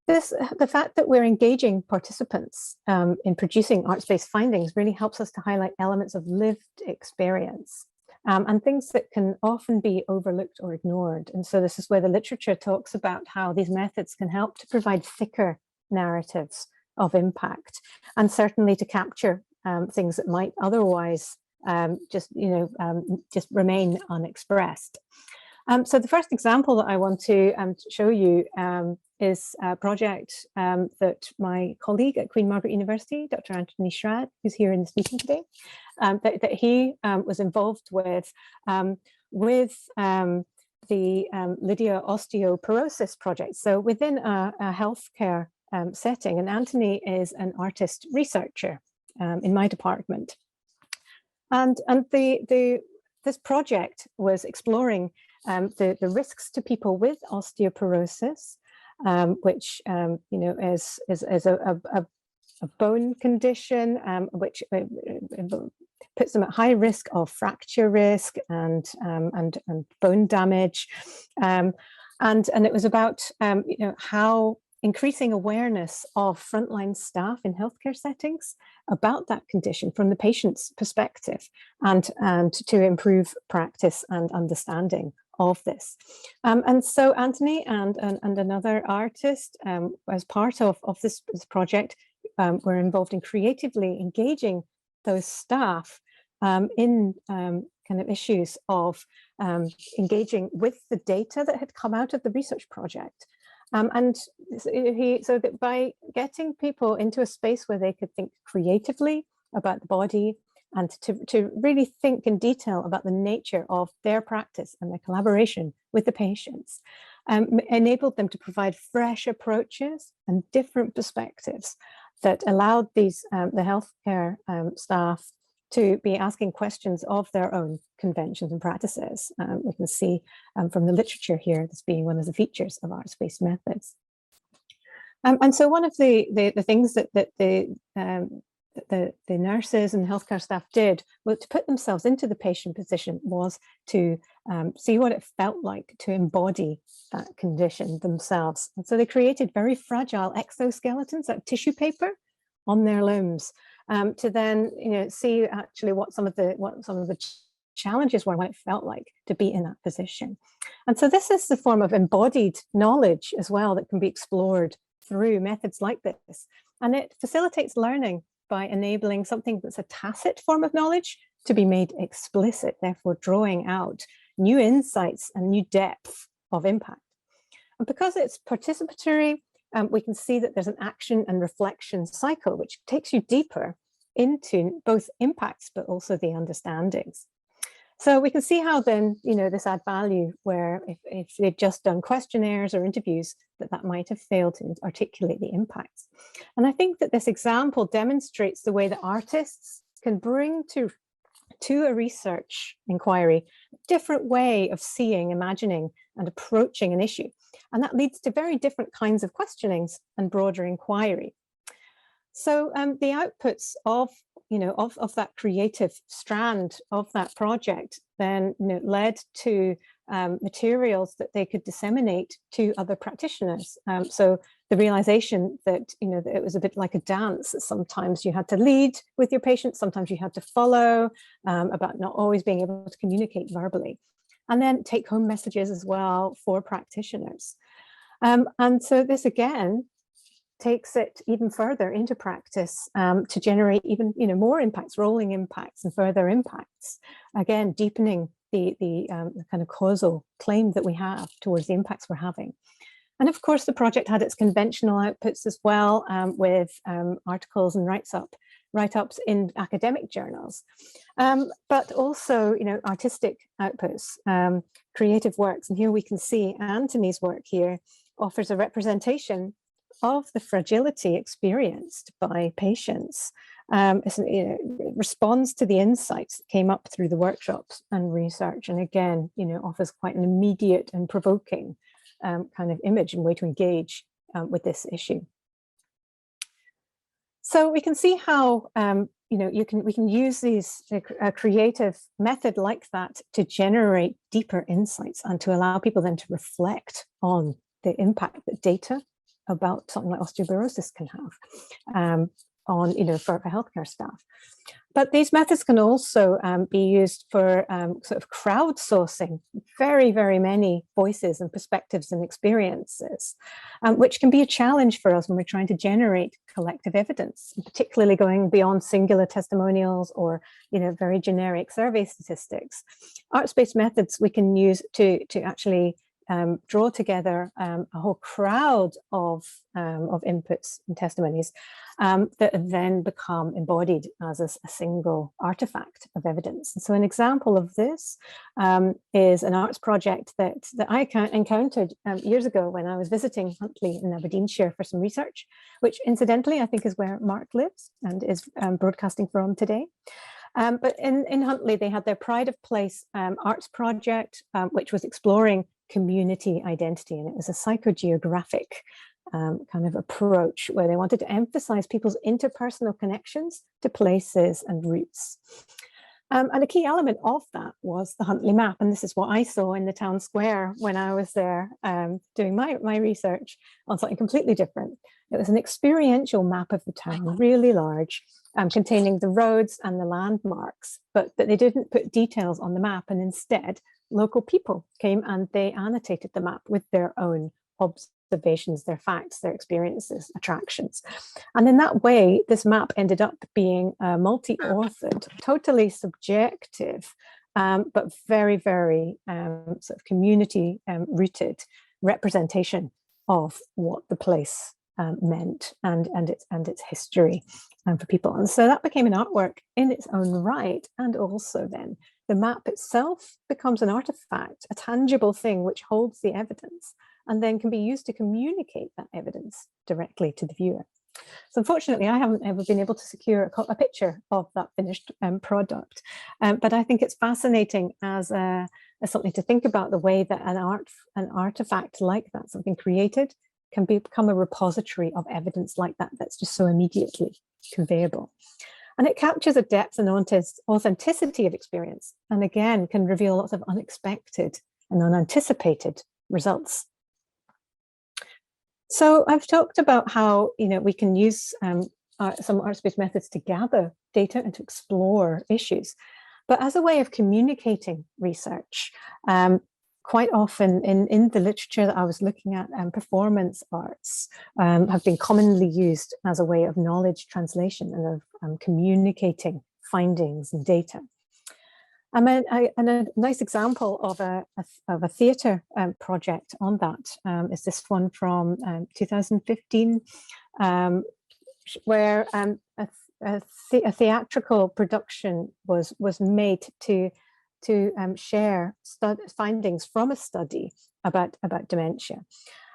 the fact that we're engaging participants in producing arts-based findings really helps us to highlight elements of lived experience. And things that can often be overlooked or ignored. And so this is where the literature talks about how these methods can help to provide thicker narratives of impact, and certainly to capture things that might otherwise just remain unexpressed. So the first example that I want to show you is a project that my colleague at Queen Margaret University, Dr. Anthony Schrad, who's here in this meeting today, that he was involved with the Lydia Osteoporosis project. So within a healthcare setting, and Anthony is an artist researcher in my department. And this project was exploring the risks to people with osteoporosis, which is a bone condition which puts them at high risk of fracture risk and bone damage, and it was about how increasing awareness of frontline staff in healthcare settings about that condition from the patient's perspective, and to improve practice and understanding of this. And so Anthony and another artist, as part of this project, were involved in creatively engaging those staff in kind of issues of engaging with the data that had come out of the research project. And so that by getting people into a space where they could think creatively about the body, and to really think in detail about the nature of their practice and their collaboration with the patients, enabled them to provide fresh approaches and different perspectives that allowed these the healthcare staff to be asking questions of their own conventions and practices. We can see from the literature here, this being one of the features of arts-based methods. And so one of the things that the nurses and healthcare staff did was to put themselves into the patient position, was to see what it felt like to embody that condition themselves. And so they created very fragile exoskeletons, like tissue paper, on their limbs, to then see actually what some of the challenges were, what it felt like to be in that position. And so this is the form of embodied knowledge as well that can be explored through methods like this. And it facilitates learning by enabling something that's a tacit form of knowledge to be made explicit, therefore drawing out new insights and new depth of impact. And because it's participatory, we can see that there's an action and reflection cycle, which takes you deeper into both impacts, but also the understandings. So we can see how then, this add value, where if they've just done questionnaires or interviews, that might have failed to articulate the impacts. And I think that this example demonstrates the way that artists can bring to a research inquiry a different way of seeing, imagining, and approaching an issue. And that leads to very different kinds of questionings and broader inquiry. So the outputs of that creative strand of that project then led to materials that they could disseminate to other practitioners. So the realization that that it was a bit like a dance. Sometimes you had to lead with your patients, sometimes you had to follow, about not always being able to communicate verbally, and then take home messages as well for practitioners. And so this again takes it even further into practice to generate even more impacts, rolling impacts and further impacts, again deepening the kind of causal claim that we have towards the impacts we're having. And of course the project had its conventional outputs as well, with articles and write-ups in academic journals, but also artistic outputs, creative works. And here we can see Anthony's work here offers a representation of the fragility experienced by patients. It responds to the insights that came up through the workshops and research, and again, offers quite an immediate and provoking kind of image and way to engage with this issue. So we can see how we can use a creative method like that to generate deeper insights and to allow people then to reflect on the impact that data about something like osteoporosis can have for healthcare staff. But these methods can also be used for sort of crowdsourcing very, very many voices and perspectives and experiences, which can be a challenge for us when we're trying to generate collective evidence, particularly going beyond singular testimonials or very generic survey statistics. Arts-based methods we can use to actually draw together a whole crowd of inputs and testimonies that then become embodied as a single artifact of evidence. And so an example of this is an arts project that I encountered years ago when I was visiting Huntly in Aberdeenshire for some research, which incidentally I think is where Mark lives and is broadcasting from today. But in Huntly, they had their Pride of Place arts project, which was exploring community identity. And it was a psychogeographic kind of approach where they wanted to emphasize people's interpersonal connections to places and routes. And a key element of that was the Huntly map. And this is what I saw in the town square when I was there doing my research on something completely different. It was an experiential map of the town, really large, containing the roads and the landmarks, but they didn't put details on the map. And instead, local people came and they annotated the map with their own observations, their facts, their experiences, attractions. And in that way, this map ended up being multi-authored, totally subjective, but very, very sort of community rooted representation of what the place meant and its history for people. And so that became an artwork in its own right. And also then the map itself becomes an artifact, a tangible thing which holds the evidence and then can be used to communicate that evidence directly to the viewer. So unfortunately, I haven't ever been able to secure a picture of that finished product, but I think it's fascinating as something to think about, the way that an artifact like that, something created, can become a repository of evidence like that that's just so immediately conveyable. And it captures a depth and authenticity of experience, and again, can reveal lots of unexpected and unanticipated results. So I've talked about how we can use some arts-based methods to gather data and to explore issues. But as a way of communicating research, quite often in the literature that I was looking at, performance arts have been commonly used as a way of knowledge translation and of communicating findings and data. And a nice example of a theatre project on that is this one from 2015, where a theatrical production was made to share findings from a study about dementia.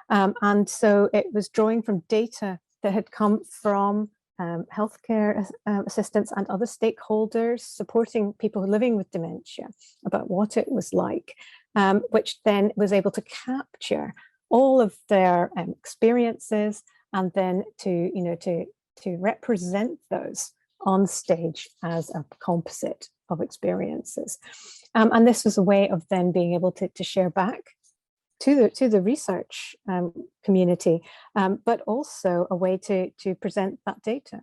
And so it was drawing from data that had come from healthcare assistants and other stakeholders supporting people living with dementia about what it was like, which then was able to capture all of their experiences and then to represent those on stage as a composite of experiences. And this was a way of then being able to share back to the research community, but also a way to present that data.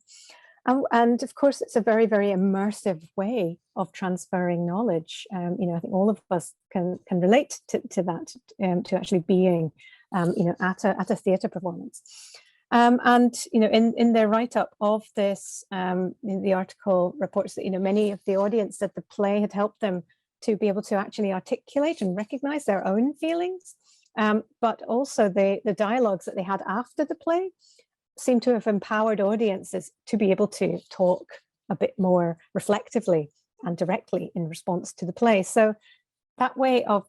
And of course, it's a very, very immersive way of transferring knowledge. I think all of us can relate to that, to actually being at a theatre performance. And in their write-up of this, the article reports that many of the audience at the play had helped them to be able to actually articulate and recognize their own feelings, but also the dialogues that they had after the play seem to have empowered audiences to be able to talk a bit more reflectively and directly in response to the play. So that way of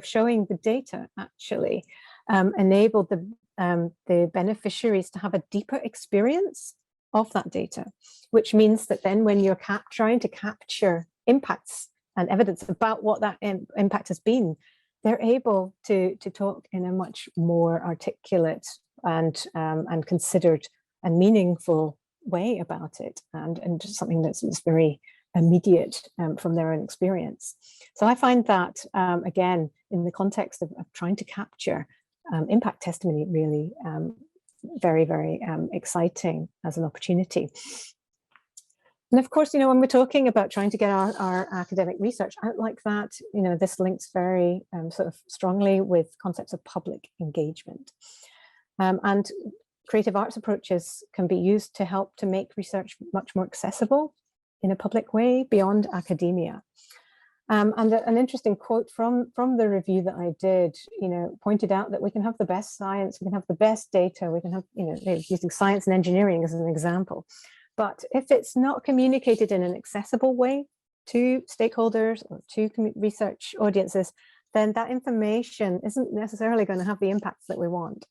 showing the data actually enabled the beneficiaries to have a deeper experience of that data, which means that then when you're trying to capture impacts and evidence about what that impact has been, they're able to talk in a much more articulate and considered and meaningful way about it, and just something that's very immediate from their own experience. So I find that, again, in the context of trying to capture impact testimony, really very, very exciting as an opportunity. And of course, when we're talking about trying to get our academic research out like that, this links very sort of strongly with concepts of public engagement. And creative arts approaches can be used to help to make research much more accessible in a public way beyond academia. And an interesting quote from the review that I did, pointed out that we can have the best science, we can have the best data, we can have, using science and engineering as an example. But if it's not communicated in an accessible way to stakeholders or to research audiences, then that information isn't necessarily going to have the impacts that we want.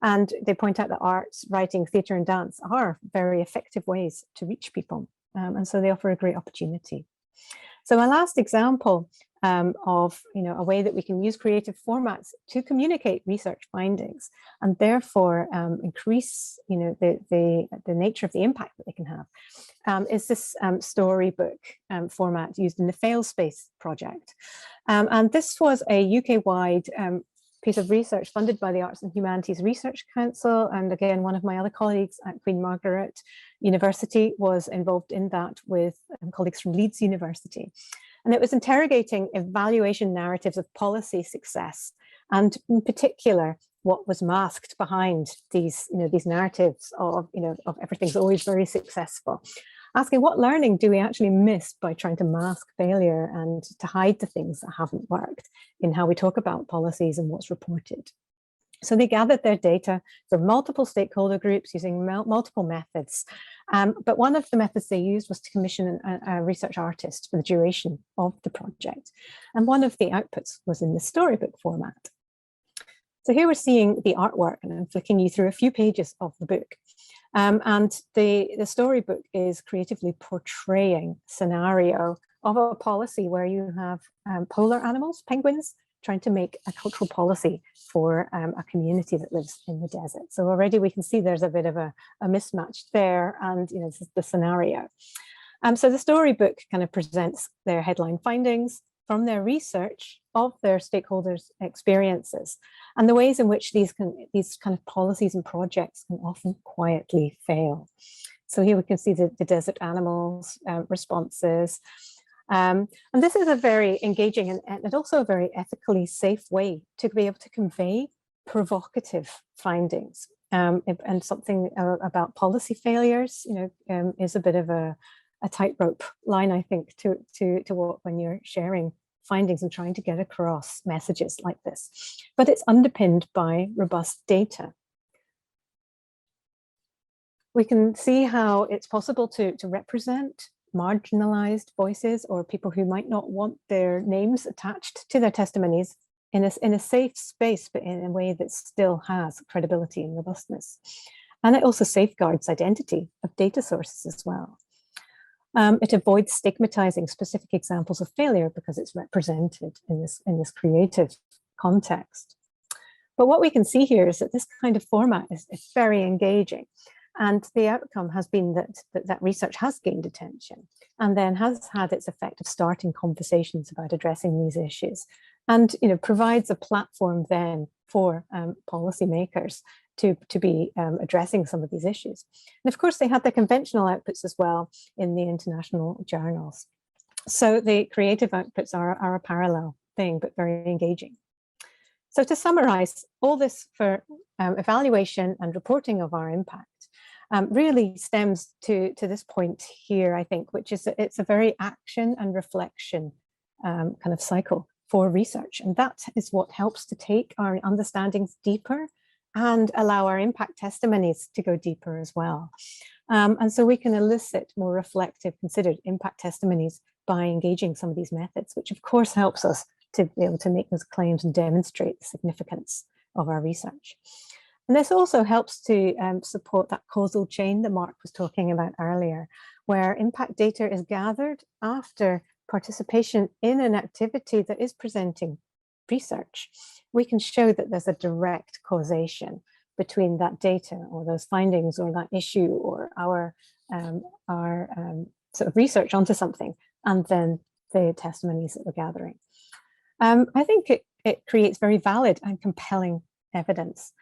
And they point out that arts, writing, theatre and dance are very effective ways to reach people. And so they offer a great opportunity. So my last example of a way that we can use creative formats to communicate research findings and therefore increase the nature of the impact that they can have is this storybook format used in the Failspace project. And this was a UK-wide piece of research funded by the Arts and Humanities Research Council. And again, one of my other colleagues at Queen Margaret University was involved in that with colleagues from Leeds University. And it was interrogating evaluation narratives of policy success, and in particular, what was masked behind these narratives of everything's always very successful. Asking what learning do we actually miss by trying to mask failure and to hide the things that haven't worked in how we talk about policies and what's reported. So they gathered their data from multiple stakeholder groups using multiple methods. But one of the methods they used was to commission a research artist for the duration of the project. And one of the outputs was in the storybook format. So here we're seeing the artwork, and I'm flicking you through a few pages of the book. And the storybook is creatively portraying scenario of a policy where you have polar animals, penguins, trying to make a cultural policy for a community that lives in the desert. So already we can see there's a bit of a mismatch there, and this is the scenario. So the storybook kind of presents their headline findings from their research of their stakeholders' experiences and the ways in which these kind of policies and projects can often quietly fail. So here we can see the desert animals responses. And this is a very engaging and also a very ethically safe way to be able to convey provocative findings. And something about policy failures, is a bit of a tightrope line, I think, to walk when you're sharing findings and trying to get across messages like this. But it's underpinned by robust data. We can see how it's possible to represent marginalized voices or people who might not want their names attached to their testimonies in a safe space, but in a way that still has credibility and robustness. And it also safeguards identity of data sources as well. It avoids stigmatizing specific examples of failure because it's represented in this creative context. But what we can see here is that this kind of format is very engaging. And the outcome has been that research has gained attention and then has had its effect of starting conversations about addressing these issues, and provides a platform then for policymakers to be addressing some of these issues. And of course, they had their conventional outputs as well in the international journals. So the creative outputs are a parallel thing, but very engaging. So to summarize, all this for evaluation and reporting of our impact really stems to this point here, I think, which is that it's a very action and reflection kind of cycle for research. And that is what helps to take our understandings deeper and allow our impact testimonies to go deeper as well. And so we can elicit more reflective, considered impact testimonies by engaging some of these methods, which of course helps us to be able to make those claims and demonstrate the significance of our research. And this also helps to support that causal chain that Mark was talking about earlier, where impact data is gathered after participation in an activity that is presenting research. We can show that there's a direct causation between that data or those findings or that issue or our sort of research onto something and then the testimonies that we're gathering. I think it creates very valid and compelling evidence.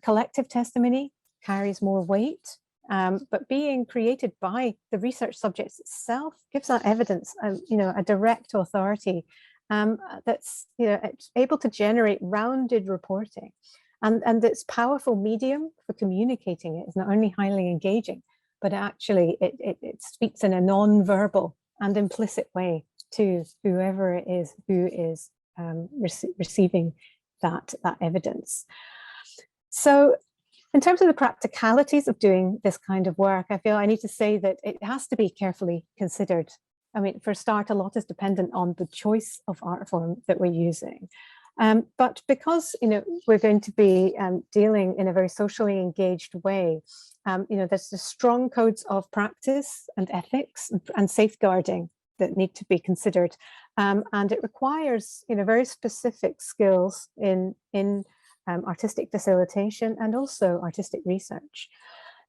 Collective testimony carries more weight, but being created by the research subjects itself gives that evidence, a direct authority that's it's able to generate rounded reporting, and its powerful medium for communicating it is not only highly engaging, but actually it speaks in a non-verbal and implicit way to whoever it is who is receiving that evidence. So in terms of the practicalities of doing this kind of work, I feel I need to say that it has to be carefully considered. I mean, for a start, a lot is dependent on the choice of art form that we're using. But because we're going to be dealing in a very socially engaged way, there's the strong codes of practice and ethics and safeguarding that need to be considered, and it requires very specific skills in artistic facilitation and also artistic research.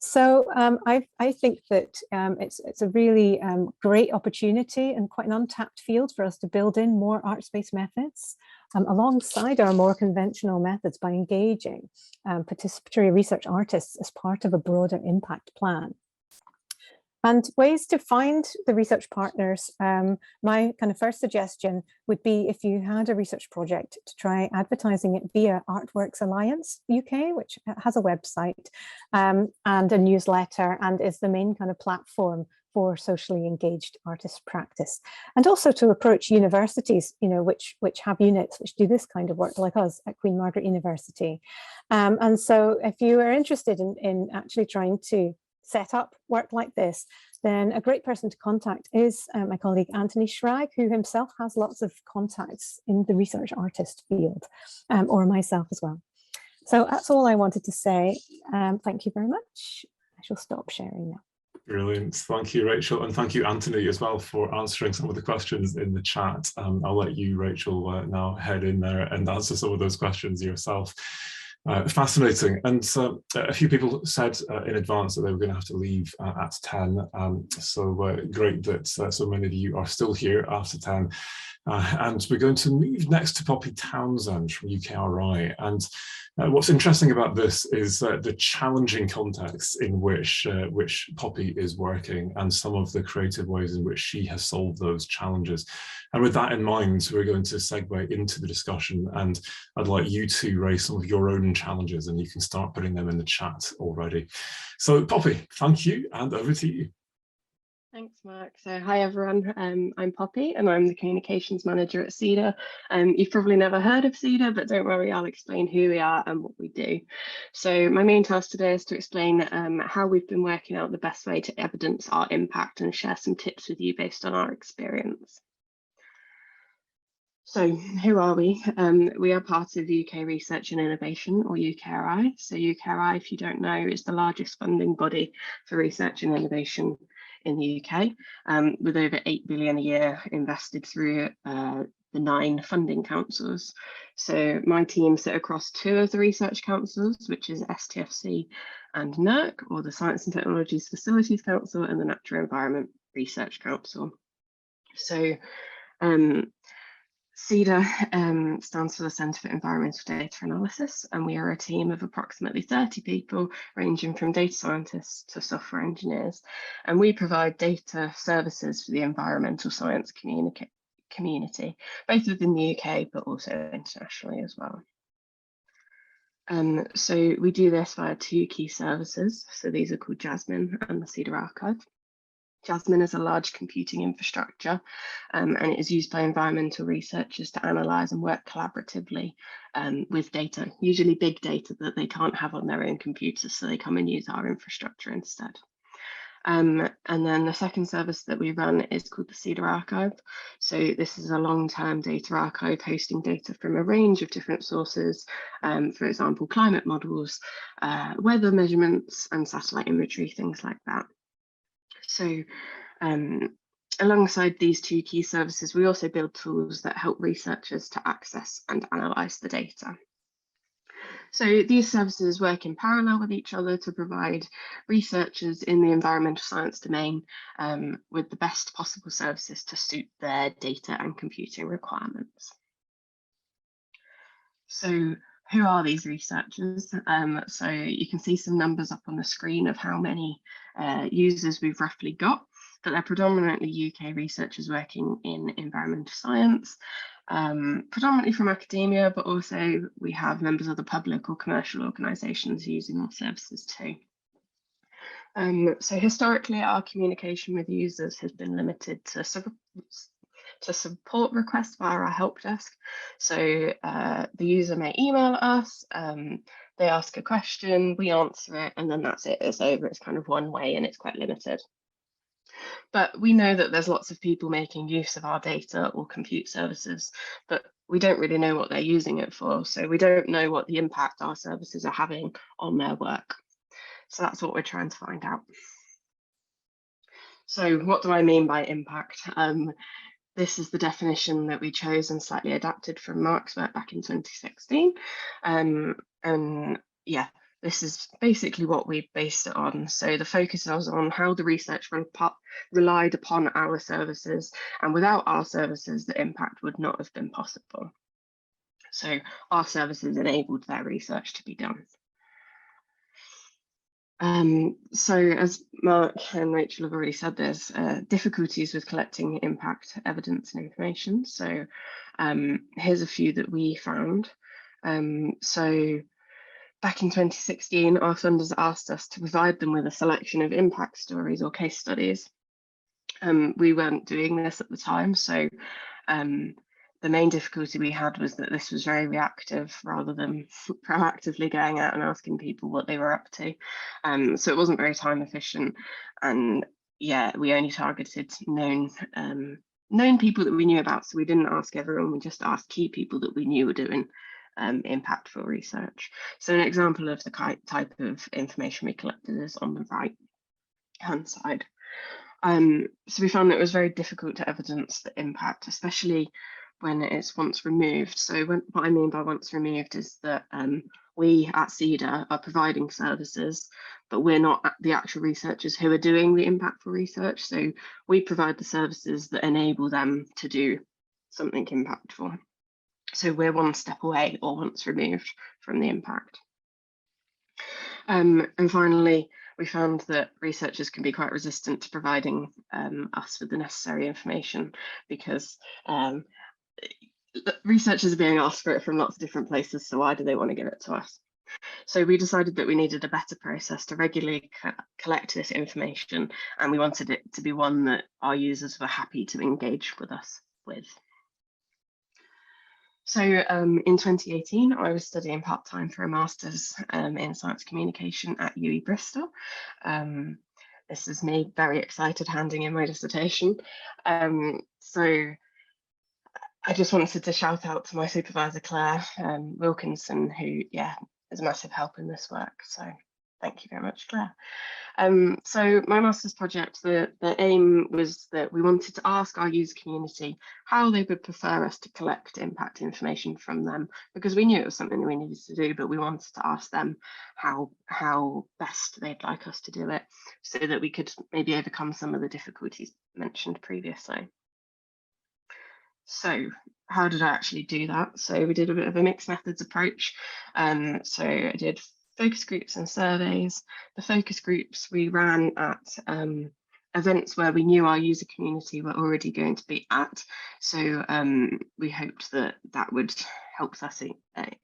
So I think that it's a really great opportunity and quite an untapped field for us to build in more arts-based methods alongside our more conventional methods by engaging participatory research artists as part of a broader impact plan. And ways to find the research partners, my kind of first suggestion would be if you had a research project to try advertising it via Artworks Alliance UK, which has a website and a newsletter and is the main kind of platform for socially engaged artist practice. And also to approach universities, which have units which do this kind of work, like us at Queen Margaret University. And so if you are interested in actually trying to set up work like this, then a great person to contact is my colleague Anthony Schrag, who himself has lots of contacts in the research artist field, or myself as well. So that's all I wanted to say. Thank you very much. I shall stop sharing now. Brilliant. Thank you, Rachel. And thank you, Anthony, as well, for answering some of the questions in the chat. I'll let you, Rachel, now head in there and answer some of those questions yourself. Fascinating. And a few people said in advance that they were going to have to leave at 10. So great that so many of you are still here after 10. And we're going to move next to Poppy Townsend from UKRI. And what's interesting about this is the challenging context in which Poppy is working and some of the creative ways in which she has solved those challenges. And with that in mind, we're going to segue into the discussion, and I'd like you to raise some of your own challenges, and you can start putting them in the chat already. So Poppy, thank you, and over to you. Thanks, Mark. So hi, everyone. I'm Poppy, and I'm the Communications Manager at CEDA. You've probably never heard of CEDA, but don't worry, I'll explain who we are and what we do. So my main task today is to explain how we've been working out the best way to evidence our impact and share some tips with you based on our experience. So who are we? We are part of UK Research and Innovation, or UKRI. So UKRI, if you don't know, is the largest funding body for research and innovation in the UK, with over 8 billion a year invested through the 9 funding councils. So my team sit across 2 of the research councils, which is STFC and NERC, or the Science and Technologies Facilities Council, and the Natural Environment Research Council. So CEDA stands for the Centre for Environmental Data Analysis, and we are a team of approximately 30 people, ranging from data scientists to software engineers, and we provide data services for the environmental science community, both within the UK, but also internationally as well. So we do this via two key services. So these are called Jasmine and the Cedar Archive. Jasmine is a large computing infrastructure, and it is used by environmental researchers to analyse and work collaboratively with data, usually big data that they can't have on their own computers, so they come and use our infrastructure instead. And then the second service that we run is called the Cedar Archive. So this is a long-term data archive hosting data from a range of different sources, for example, climate models, weather measurements and satellite imagery, things like that. So alongside these two key services, we also build tools that help researchers to access and analyse the data. So these services work in parallel with each other to provide researchers in the environmental science domain with the best possible services to suit their data and computing requirements. So who are these researchers? So you can see some numbers up on the screen of how many users we've roughly got, but they're predominantly UK researchers working in environmental science, predominantly from academia, but also we have members of the public or commercial organisations using our services too. So historically, our communication with users has been limited to support requests via our help desk. So the user may email us, they ask a question, we answer it, and then that's it, it's over. It's kind of one way and it's quite limited. But we know that there's lots of people making use of our data or compute services, but we don't really know what they're using it for. So we don't know what the impact our services are having on their work. So that's what we're trying to find out. So what do I mean by impact? This is the definition that we chose and slightly adapted from Mark's work back in 2016. And yeah, this is basically what we based it on. So the focus was on how the research relied upon our services, and without our services, the impact would not have been possible. So our services enabled their research to be done. So as Mark and Rachel have already said, there's difficulties with collecting impact evidence and information. So here's a few that we found. So back in 2016, our funders asked us to provide them with a selection of impact stories or case studies. We weren't doing this at the time, so the main difficulty we had was that this was very reactive rather than proactively going out and asking people what they were up to. So it wasn't very time efficient, and yeah, we only targeted known people that we knew about. So we didn't ask everyone, we just asked key people that we knew were doing impactful research. So an example of the type of information we collected is on the right hand side. So we found that it was very difficult to evidence the impact, especially when it's once removed. So what I mean by once removed is that we at CEDAR are providing services, but we're not the actual researchers who are doing the impactful research. So we provide the services that enable them to do something impactful. So we're one step away or once removed from the impact. And finally, we found that researchers can be quite resistant to providing us with the necessary information because researchers are being asked for it from lots of different places, so why do they want to give it to us? So we decided that we needed a better process to regularly collect this information, and we wanted it to be one that our users were happy to engage with us with. So in 2018, I was studying part-time for a master's in science communication at UE Bristol. This is me very excited handing in my dissertation. So I just wanted to shout out to my supervisor, Claire Wilkinson, who, yeah, is a massive help in this work. So thank you very much, Claire. So my master's project, the aim was that we wanted to ask our user community how they would prefer us to collect impact information from them, because we knew it was something that we needed to do, but we wanted to ask them how best they'd like us to do it so that we could maybe overcome some of the difficulties mentioned previously. So how did I actually do that? So we did a bit of a mixed methods approach. So I did focus groups and surveys. The focus groups we ran at events where we knew our user community were already going to be at. So we hoped that that would help us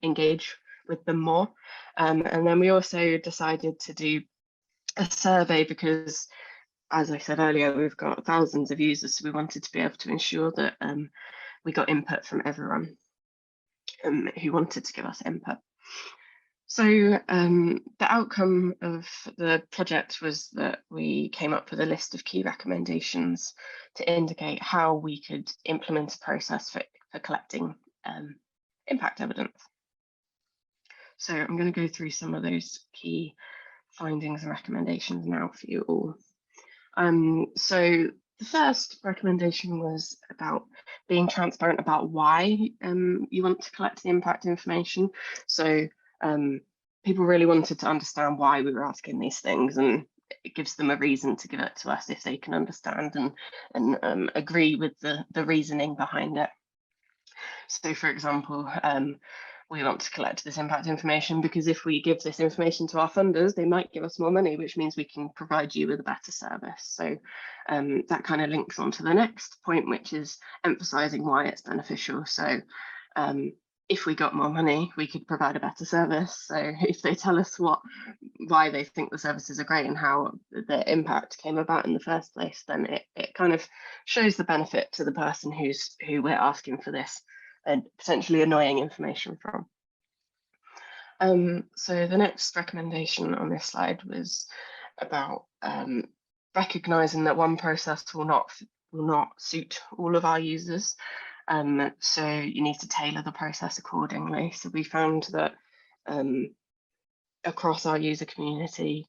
engage with them more. And then we also decided to do a survey because, as I said earlier, we've got thousands of users, so we wanted to be able to ensure that we got input from everyone who wanted to give us input. So the outcome of the project was that we came up with a list of key recommendations to indicate how we could implement a process for collecting impact evidence. So I'm going to go through some of those key findings and recommendations now for you all. So the first recommendation was about being transparent about why you want to collect the impact information. So people really wanted to understand why we were asking these things, and it gives them a reason to give it to us if they can understand and agree with the reasoning behind it. So for example, we want to collect this impact information because if we give this information to our funders, they might give us more money, which means we can provide you with a better service. So that kind of links on to the next point, which is emphasizing why it's beneficial. So if we got more money, we could provide a better service. So if they tell us why they think the services are great and how the impact came about in the first place, then it kind of shows the benefit to the person who we're asking for this and potentially annoying information from. So the next recommendation on this slide was about recognizing that one process will not suit all of our users. So you need to tailor the process accordingly. So we found that across our user community,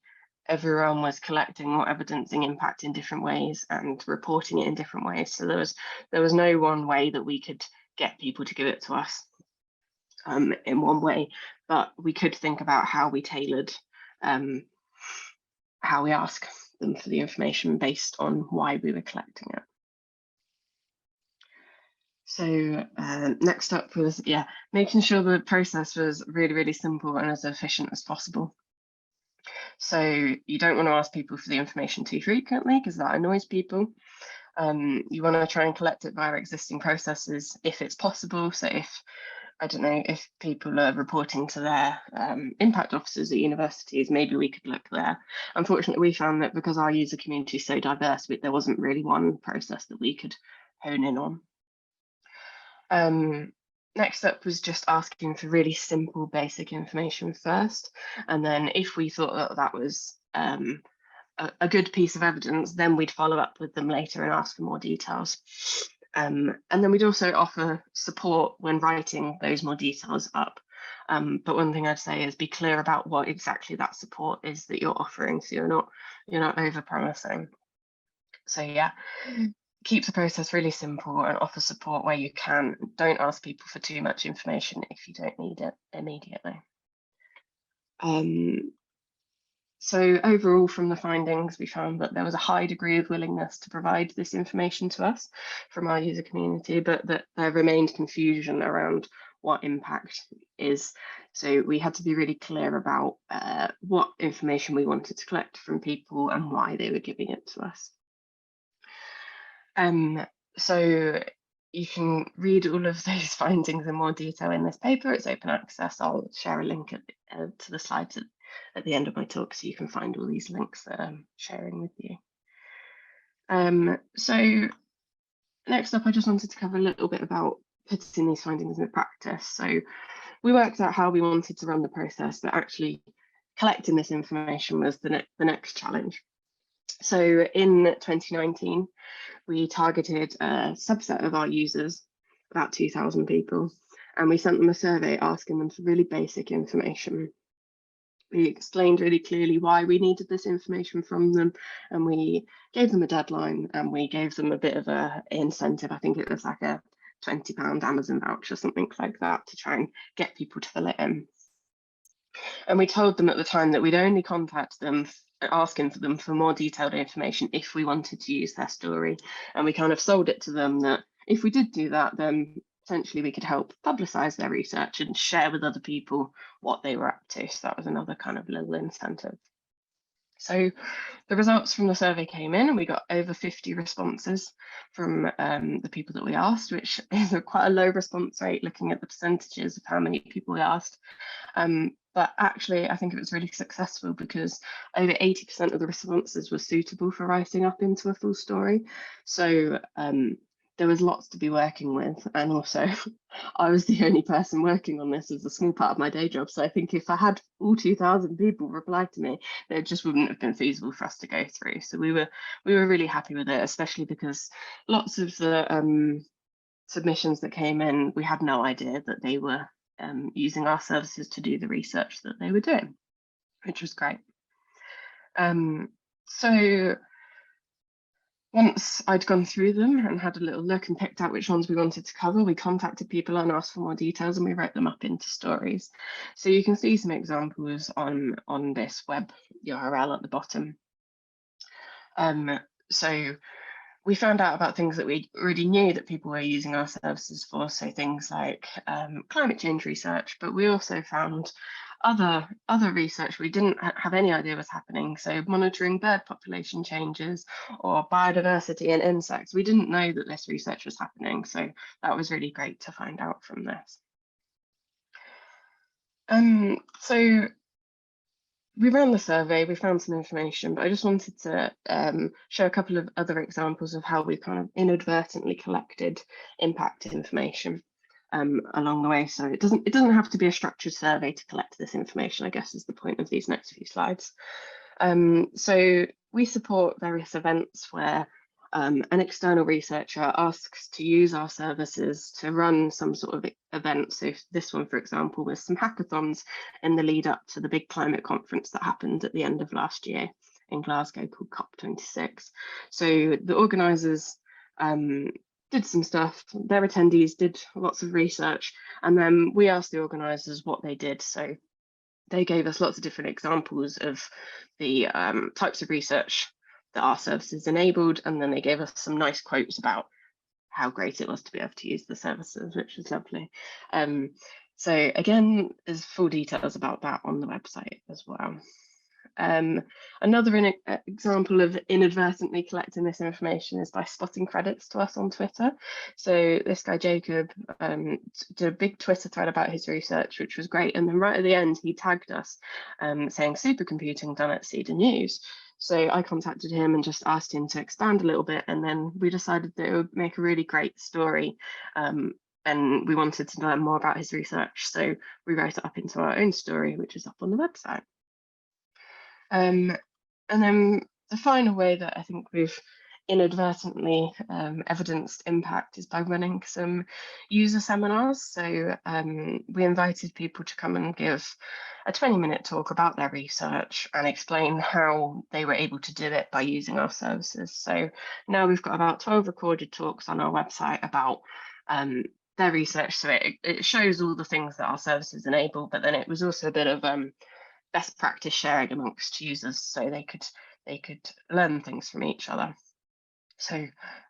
everyone was collecting or evidencing impact in different ways and reporting it in different ways. So there was no one way that we could get people to give it to us in one way, but we could think about how we tailored how we ask them for the information based on why we were collecting it. So next up was, making sure the process was really, really simple and as efficient as possible. So you don't want to ask people for the information too frequently because that annoys people. You want to try and collect it via existing processes if it's possible. So if people are reporting to their impact officers at universities, maybe we could look there. Unfortunately, we found that because our user community is so diverse, there wasn't really one process that we could hone in on. Next up was just asking for really simple, basic information first. And then if we thought that was a good piece of evidence, then we'd follow up with them later and ask for more details. And then we'd also offer support when writing those more details up. But one thing I'd say is be clear about what exactly that support is that you're offering, so you're not over-promising. So keep the process really simple and offer support where you can. Don't ask people for too much information if you don't need it immediately. So overall, from the findings, we found that there was a high degree of willingness to provide this information to us from our user community, but that there remained confusion around what impact is. So we had to be really clear about what information we wanted to collect from people and why they were giving it to us. So you can read all of those findings in more detail in this paper. It's open access. I'll share a link to the slides at the end of my talk, so you can find all these links that I'm sharing with you. So next up, I just wanted to cover a little bit about putting these findings into practice. So we worked out how we wanted to run the process, but actually collecting this information was the next challenge. So in 2019, we targeted a subset of our users, about 2,000 people, and we sent them a survey asking them for really basic information. We explained really clearly why we needed this information from them, and we gave them a deadline, and we gave them a bit of an incentive. I think it was like a £20 Amazon voucher, something like that, to try and get people to fill it in. And we told them at the time that we'd only contact them asking for them for more detailed information if we wanted to use their story. And we kind of sold it to them that if we did do that, then potentially we could help publicize their research and share with other people what they were up to. So that was another kind of little incentive. So the results from the survey came in and we got over 50 responses from the people that we asked, which is quite a low response rate looking at the percentages of how many people we asked. But actually, I think it was really successful because over 80% of the responses were suitable for writing up into a full story. So there was lots to be working with. And also, I was the only person working on this as a small part of my day job. So I think if I had all 2,000 people reply to me, it just wouldn't have been feasible for us to go through. So we were really happy with it, especially because lots of the submissions that came in, we had no idea that they were using our services to do the research that they were doing, which was great. So once I'd gone through them and had a little look and picked out which ones we wanted to cover, we contacted people and asked for more details, and we wrote them up into stories. So you can see some examples on this web URL at the bottom. So we found out about things that we already knew that people were using our services for, so things like climate change research, but we also found other research we didn't have any idea was happening. So monitoring bird population changes or biodiversity in insects. We didn't know that this research was happening. So that was really great to find out from this. So we ran the survey, we found some information, but I just wanted to show a couple of other examples of how we kind of inadvertently collected impact information along the way. So it doesn't have to be a structured survey to collect this information, I guess is the point of these next few slides. So we support various events where an external researcher asks to use our services to run some sort of event. So this one, for example, was some hackathons in the lead up to the big climate conference that happened at the end of last year in Glasgow called COP26. So the organisers did some stuff, their attendees did lots of research, and then we asked the organisers what they did. So they gave us lots of different examples of the types of research that our services enabled, and then they gave us some nice quotes about how great it was to be able to use the services, which was lovely. So again, there's full details about that on the website as well. Another example of inadvertently collecting this information is by spotting credits to us on Twitter. So this guy Jacob did a big Twitter thread about his research, which was great, and then right at the end he tagged us saying supercomputing done at Cedar News. So I contacted him and just asked him to expand a little bit, and then we decided that it would make a really great story, and we wanted to learn more about his research, so we wrote it up into our own story, which is up on the website. And then the final way that I think we've inadvertently evidenced impact is by running some user seminars. So we invited people to come and give a 20-minute talk about their research and explain how they were able to do it by using our services. So now we've got about 12 recorded talks on our website about their research. So it shows all the things that our services enable, but then it was also a bit of best practice sharing amongst users, so they could learn things from each other. So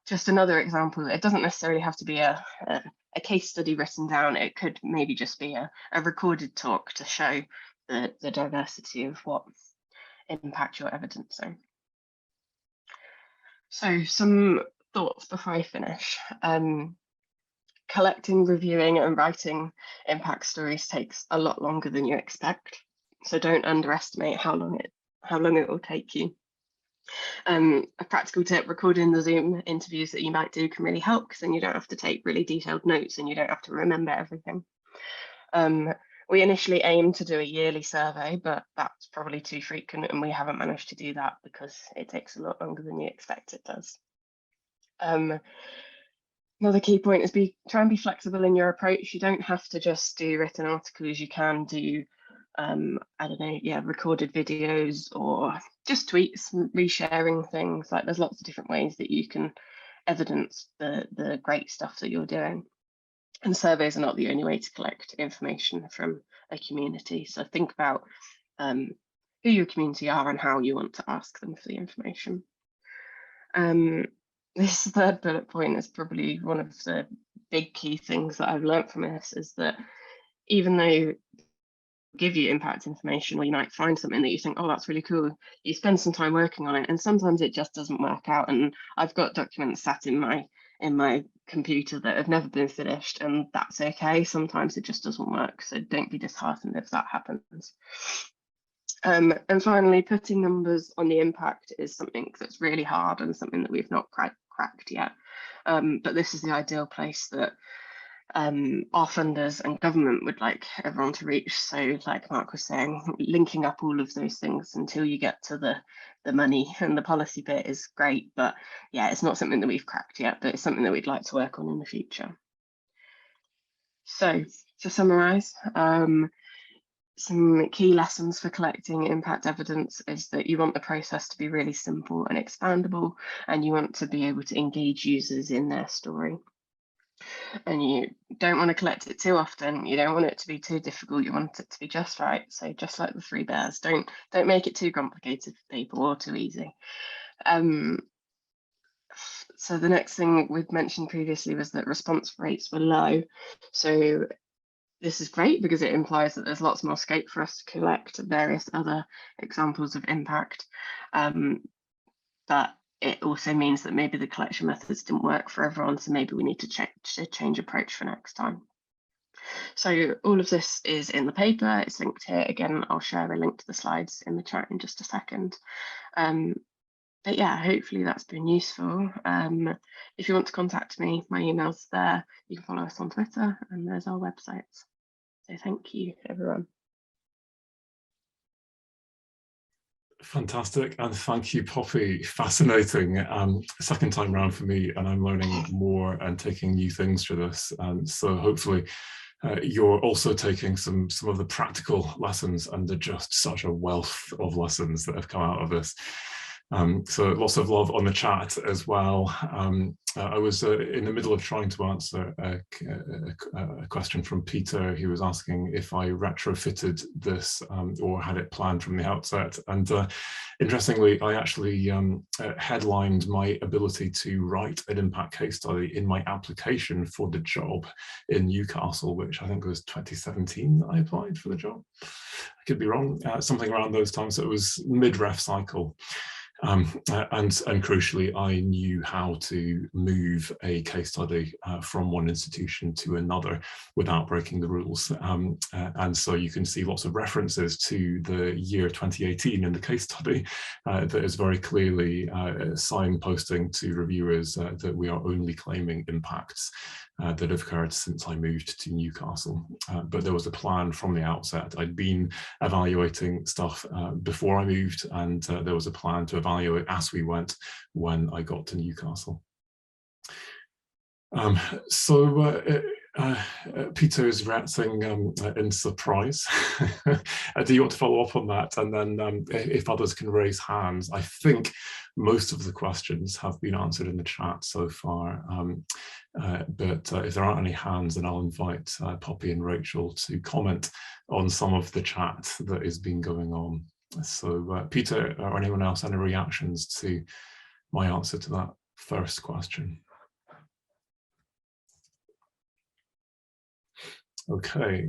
just another example, it doesn't necessarily have to be a case study written down, it could maybe just be a recorded talk to show the diversity of what impact you're evidencing. So some thoughts before I finish. Collecting, reviewing and writing impact stories takes a lot longer than you expect. So don't underestimate how long it will take you. A practical tip, recording the Zoom interviews that you might do can really help, because then you don't have to take really detailed notes and you don't have to remember everything. We initially aimed to do a yearly survey, but that's probably too frequent and we haven't managed to do that because it takes a lot longer than you expect it does. Another key point is try and be flexible in your approach. You don't have to just do written articles, you can do I don't know, yeah, recorded videos or just tweets, resharing things. Like there's lots of different ways that you can evidence the great stuff that you're doing. And surveys are not the only way to collect information from a community. So think about who your community are and how you want to ask them for the information. This third bullet point is probably one of the big key things that I've learned from this, is that even though give you impact information, or you might find something that you think, oh, that's really cool. You spend some time working on it, and sometimes it just doesn't work out. And I've got documents sat in my computer that have never been finished, and that's okay. Sometimes it just doesn't work, so don't be disheartened if that happens. And finally, putting numbers on the impact is something that's really hard and something that we've not cracked yet. But this is the ideal place that our funders and government would like everyone to reach. So like Mark was saying, linking up all of those things until you get to the money and the policy bit is great. But yeah, it's not something that we've cracked yet, but it's something that we'd like to work on in the future. So to summarize, some key lessons for collecting impact evidence is that you want the process to be really simple and expandable, and you want to be able to engage users in their story. And you don't want to collect it too often. You don't want it to be too difficult. You want it to be just right. So just like the 3 bears, don't make it too complicated for people or too easy. So the next thing we've mentioned previously was that response rates were low. So this is great because it implies that there's lots more scope for us to collect various other examples of impact. But it also means that maybe the collection methods didn't work for everyone, so maybe we need to change approach for next time. So all of this is in the paper. It's linked here. Again, I'll share a link to the slides in the chat in just a second. But yeah, hopefully that's been useful. If you want to contact me, my email's there. You can follow us on Twitter, and there's our websites. So thank you, everyone. Fantastic, and thank you, Poppy. Fascinating. Second time round for me, and I'm learning more and taking new things through this. So hopefully you're also taking some of the practical lessons, and they're just such a wealth of lessons that have come out of this. So lots of love on the chat as well. I was in the middle of trying to answer a question from Peter. He was asking if I retrofitted this or had it planned from the outset. And interestingly, I actually headlined my ability to write an impact case study in my application for the job in Newcastle, which I think was 2017 that I applied for the job. I could be wrong, something around those times. So it was mid-ref cycle. And crucially, I knew how to move a case study from one institution to another without breaking the rules. And so you can see lots of references to the year 2018 in the case study that is very clearly signposting to reviewers that we are only claiming impacts that have occurred since I moved to Newcastle. But there was a plan from the outset. I'd been evaluating stuff before I moved, and there was a plan to evaluate as we went when I got to Newcastle. Peter is reacting in surprise. Do you want to follow up on that? And then if others can raise hands, I think most of the questions have been answered in the chat so far. But if there aren't any hands, then I'll invite Poppy and Rachel to comment on some of the chat that has been going on. So Peter or anyone else, any reactions to my answer to that first question? Okay,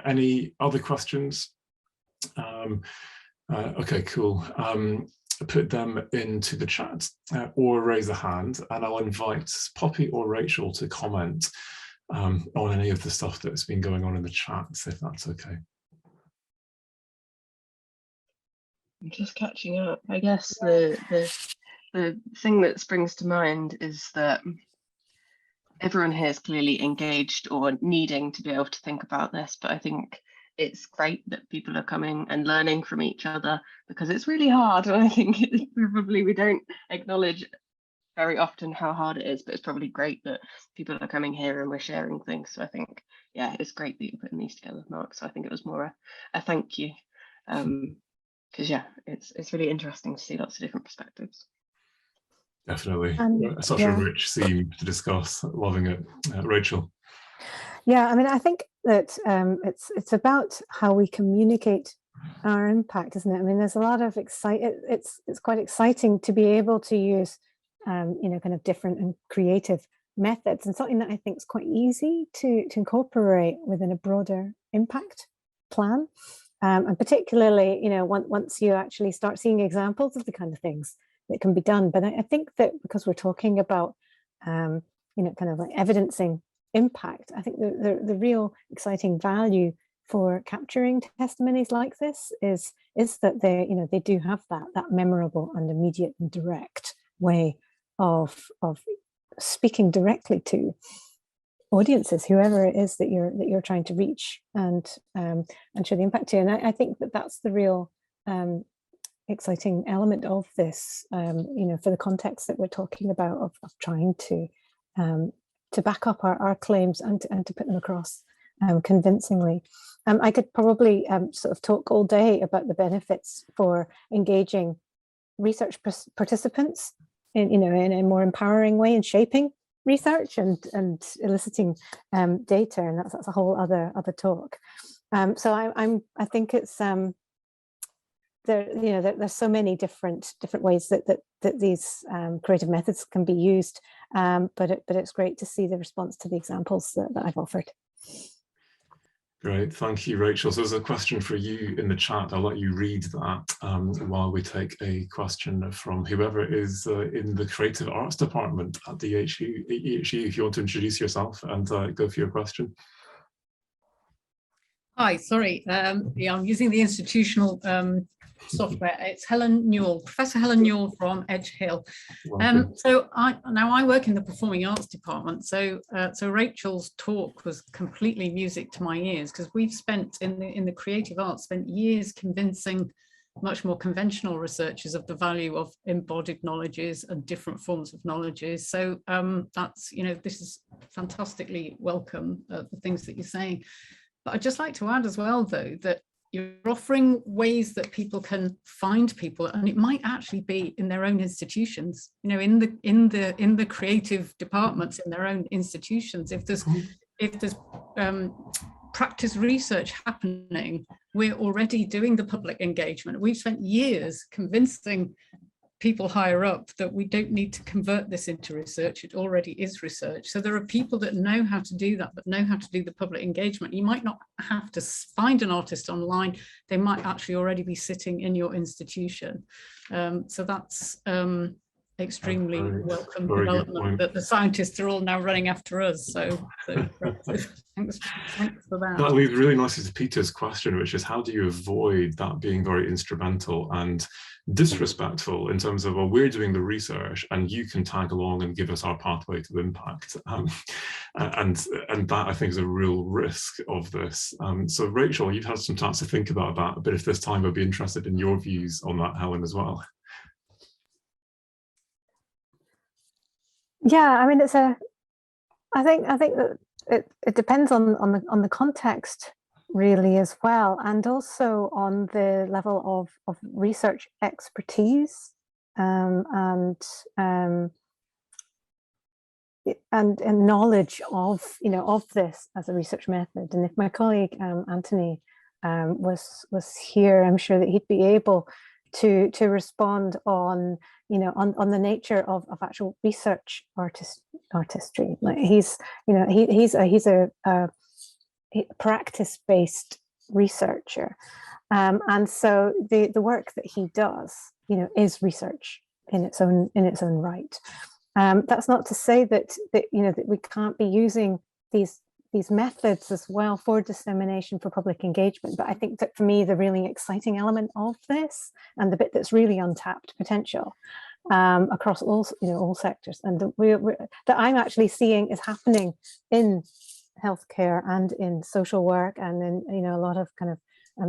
any other questions? Okay, cool. Put them into the chat or raise a hand, and I'll invite Poppy or Rachel to comment on any of the stuff that's been going on in the chat, if that's okay. I'm just catching up. I guess the thing that springs to mind is that everyone here is clearly engaged or needing to be able to think about this, but I think it's great that people are coming and learning from each other, because it's really hard, and I think probably we don't acknowledge very often how hard it is, but it's probably great that people are coming here and we're sharing things. So I think, yeah, it's great that you're putting these together, Mark. So I think it was more a thank you, because yeah, it's really interesting to see lots of different perspectives. Definitely, such a rich theme to discuss. Loving it, Rachel. Yeah, I mean, I think that it's about how we communicate our impact, isn't it? I mean, there's a lot of it's quite exciting to be able to use, you know, kind of different and creative methods, and something that I think is quite easy to incorporate within a broader impact plan. And particularly, once you actually start seeing examples of the kind of things that can be done. But I think that because we're talking about, kind of like evidencing impact, I think the real exciting value for capturing testimonies like this is that they do have that memorable and immediate and direct way of speaking directly to audiences, whoever it is that you're trying to reach and show the impact to. And I think that that's the real exciting element of this, for the context that we're talking about of trying to back up our claims and to put them across convincingly. I could probably sort of talk all day about the benefits for engaging research participants in a more empowering way and shaping research and eliciting data, and that's a whole other talk. So I think it's there's so many different ways that these creative methods can be used, but it's great to see the response to the examples that I've offered. Great, thank you, Rachel. So there's a question for you in the chat. I'll let you read that while we take a question from whoever is in the Creative Arts Department at the EHU. If you want to introduce yourself and go for your question. Hi, sorry. Yeah, I'm using the institutional software. It's Helen Newell, Professor Helen Newell from Edge Hill. So I work in the Performing Arts Department. So Rachel's talk was completely music to my ears, because we've spent in the creative arts spent years convincing much more conventional researchers of the value of embodied knowledges and different forms of knowledges. So that's, this is fantastically welcome, the things that you're saying. But I'd just like to add as well, though, that you're offering ways that people can find people, and it might actually be in their own institutions, in the creative departments in their own institutions. If there's practice research happening, we're already doing the public engagement. We've spent years convincing people higher up that we don't need to convert this into research. It already is research. So there are people that know how to do that know how to do the public engagement. You might not have to find an artist online. They might actually already be sitting in your institution. So that's extremely welcome development, that the scientists are all now running after us. So thanks for that. That leads really nicely to Peter's question, which is how do you avoid that being very instrumental and disrespectful in terms of, well, we're doing the research and you can tag along and give us our pathway to impact. And that, I think, is a real risk of this. So Rachel, you've had some time to think about that, but if there's time, I'd be interested in your views on that, Helen, as well. Yeah, I mean, I think that it depends on the context really as well, and also on the level of research expertise and knowledge of of this as a research method. And if my colleague Anthony was here, I'm sure that he'd be able to respond on on the nature of actual research artistry. Like he's a practice-based researcher, and so the work that he does is research in its own right. That's not to say that we can't be using these methods as well for dissemination, for public engagement. But I think that for me, the really exciting element of this, and the bit that's really untapped potential across all sectors, and that I'm actually seeing is happening in healthcare and in social work and in a lot of kind of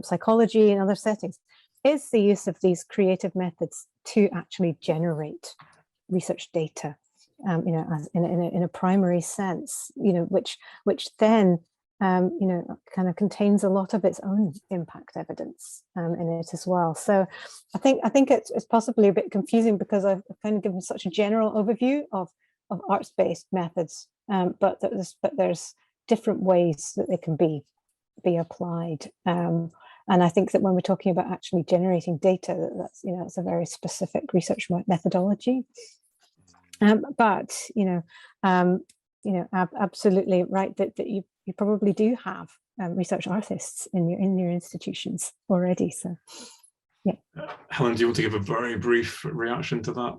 psychology and other settings, is the use of these creative methods to actually generate research data. As in a primary sense, which then kind of contains a lot of its own impact evidence in it as well. So I think it's possibly a bit confusing because I've kind of given such a general overview of arts-based methods, but there's different ways that they can be applied. And I think that when we're talking about actually generating data, that's a very specific research methodology. But you know, absolutely right that you probably do have research artists in your institutions already. So, yeah. Helen, do you want to give a very brief reaction to that?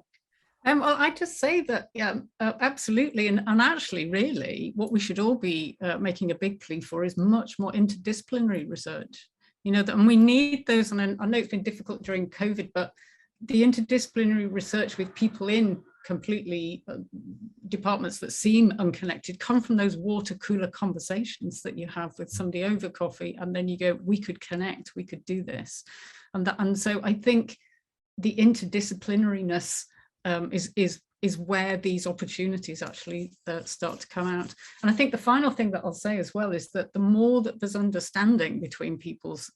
Well, I just say that, yeah, absolutely. And actually, really, what we should all be making a big plea for is much more interdisciplinary research. You know, and we need those. And I know it's been difficult during COVID, but the interdisciplinary research with people in completely departments that seem unconnected come from those water cooler conversations that you have with somebody over coffee, and then you go, we could connect, we could do this. And so I think the interdisciplinariness is where these opportunities actually start to come out. And I think the final thing that I'll say as well is that the more that there's understanding between people's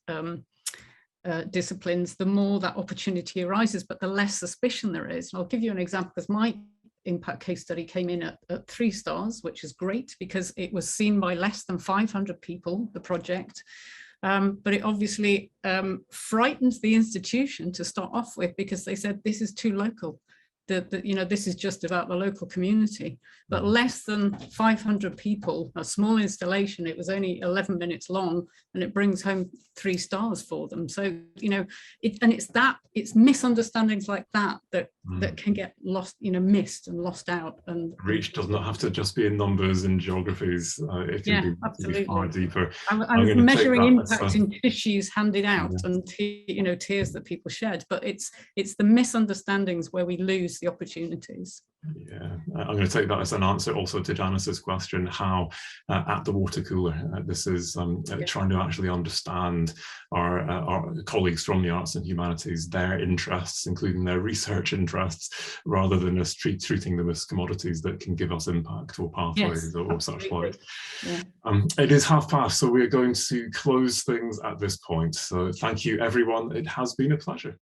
disciplines, the more that opportunity arises, but the less suspicion there is. And I'll give you an example, because my impact case study came in at 3 stars, which is great because it was seen by less than 500 people, the project. But it obviously frightens the institution to start off with, because they said this is too local. You know, this is just about the local community, but less than 500 people, a small installation, it was only 11 minutes long, and it brings home 3 stars for them. So, you know, it's misunderstandings like that that can get lost, you know, missed and lost out. And reach does not have to just be in numbers and geographies. It can be far deeper. I was measuring impact in tissues handed out and you know, tears that people shed, but it's the misunderstandings where we lose the opportunities. Yeah, I'm going to take that as an answer also to Janice's question, how at the water cooler, this is trying to actually understand our colleagues from the arts and humanities, their interests, including their research interests, rather than us treating them as commodities that can give us impact or pathways or such like. Yeah. It is past, so we're going to close things at this point. So thank you, everyone. It has been a pleasure.